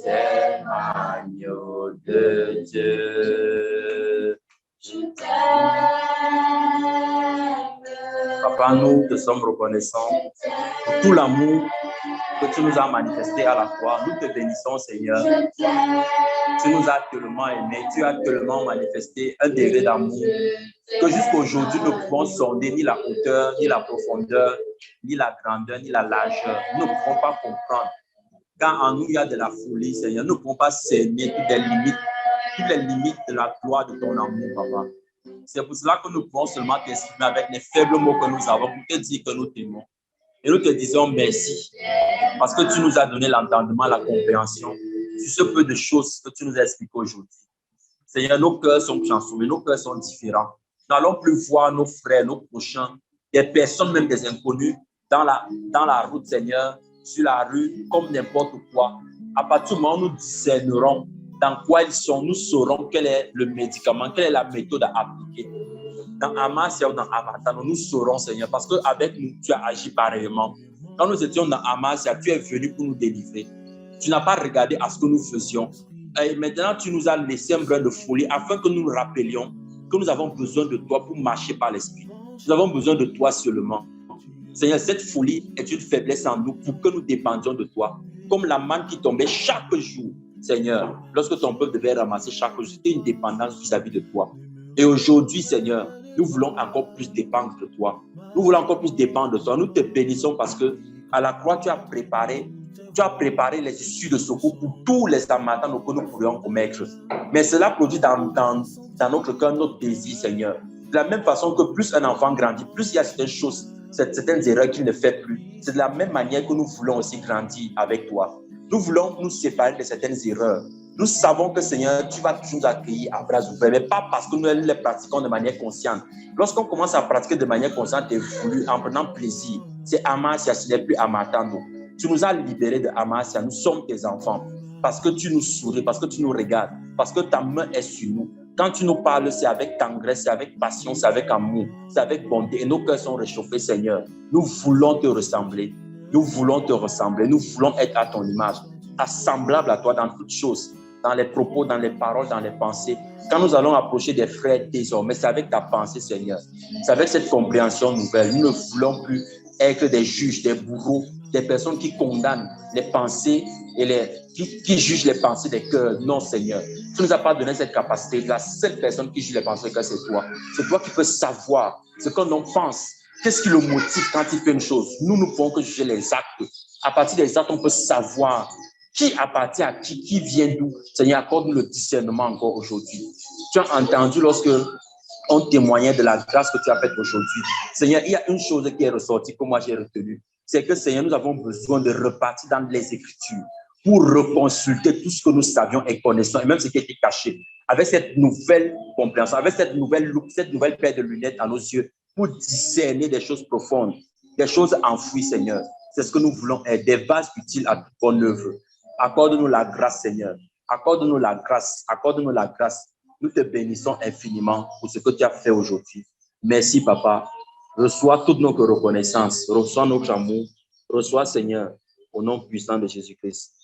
t'aime, agneau de Dieu. Je t'aime. Papa, nous te sommes reconnaissants pour tout l'amour que tu nous as manifesté à la croix. Nous te bénissons, Seigneur. Tu nous as tellement aimés, tu as tellement manifesté un degré d'amour que jusqu'à aujourd'hui, nous ne pouvons sonder ni la hauteur, ni la profondeur, ni la grandeur, ni la largeur. Nous ne pouvons pas comprendre. Quand en nous, il y a de la folie, Seigneur, nous ne pouvons pas cerner toutes les limites de la gloire de ton amour, Papa. C'est pour cela que nous pouvons seulement t'exprimer avec les faibles mots que nous avons pour te dire que nous t'aimons. Et nous te disons merci parce que tu nous as donné l'entendement, la compréhension. sur ce peu de choses que tu nous as expliquées aujourd'hui. Seigneur, nos cœurs sont transformés, nos cœurs sont différents. Nous n'allons plus voir nos frères, nos prochains, des personnes, même des inconnus, dans la route, Seigneur, sur la rue, comme n'importe quoi. À partir du moment où nous discernerons dans quoi ils sont, nous saurons quel est le médicament, quelle est la méthode à appliquer. Dans Amasia ou dans Amatano, nous saurons, Seigneur, parce qu'avec nous, tu as agi pareillement. Quand nous étions dans Amasia, tu es venu pour nous délivrer. Tu n'as pas regardé à ce que nous faisions. Et maintenant, tu nous as laissé un brin de folie afin que nous nous rappelions que nous avons besoin de toi pour marcher par l'Esprit. Nous avons besoin de toi seulement. Seigneur, cette folie est une faiblesse en nous pour que nous dépendions de toi. Comme la manne qui tombait chaque jour, Seigneur, lorsque ton peuple devait ramasser chaque jour, c'était une dépendance vis-à-vis de toi. Et aujourd'hui, Seigneur, nous voulons encore plus dépendre de toi. Nous voulons encore plus dépendre de toi. Nous te bénissons parce que à la croix, tu as préparé les issues de secours pour tous les amatants que nous pourrions commettre. Mais cela produit dans notre cœur notre désir, Seigneur. De la même façon que plus un enfant grandit, plus il y a certaines choses, certaines erreurs qu'il ne fait plus. C'est de la même manière que nous voulons aussi grandir avec toi. Nous voulons nous séparer de certaines erreurs. Nous savons que, Seigneur, tu vas toujours nous accueillir à bras ouverts, mais pas parce que nous les pratiquons de manière consciente. Lorsqu'on commence à pratiquer de manière consciente et voulue, en prenant plaisir, c'est Amasia, ce n'est plus Amatando. Tu nous as libérés de Amasia, nous sommes tes enfants. Parce que tu nous souris, parce que tu nous regardes, parce que ta main est sur nous. Quand tu nous parles, c'est avec tendresse, c'est avec passion, c'est avec amour, c'est avec bonté. Et nos cœurs sont réchauffés, Seigneur. Nous voulons te ressembler. Nous voulons te ressembler. Nous voulons être à ton image, assemblable à toi dans toutes choses, dans les propos, dans les paroles, dans les pensées. Quand nous allons approcher des frères désormais, c'est avec ta pensée, Seigneur. C'est avec cette compréhension nouvelle. Nous ne voulons plus être des juges, des bourreaux, des personnes qui condamnent les pensées et qui jugent les pensées des cœurs. Non, Seigneur. Tu ne nous as pas donné cette capacité. La seule personne qui juge les pensées des cœurs, c'est toi. C'est toi qui peux savoir ce qu'on en pense. Qu'est-ce qui le motive quand il fait une chose? Nous ne pouvons que juger les actes. À partir des actes, on peut savoir qui appartient à qui vient d'où. Seigneur, accorde-nous le discernement encore aujourd'hui. Tu as entendu lorsque on témoignait de la grâce que tu as faite aujourd'hui. Seigneur, il y a une chose qui est ressortie que moi j'ai retenue. C'est que, Seigneur, nous avons besoin de repartir dans les Écritures pour reconsulter tout ce que nous savions et connaissons, et même ce qui était caché, avec cette nouvelle compréhension, avec cette nouvelle loupe, cette nouvelle paire de lunettes à nos yeux, pour discerner des choses profondes, des choses enfouies, Seigneur. C'est ce que nous voulons être, des vases utiles à toute bonne œuvre. Accorde-nous la grâce, Seigneur. Accorde-nous la grâce. Accorde-nous la grâce. Nous te bénissons infiniment pour ce que tu as fait aujourd'hui. Merci, Papa. Reçois toute notre reconnaissance. Reçois notre amour. Reçois, Seigneur, au nom puissant de Jésus-Christ.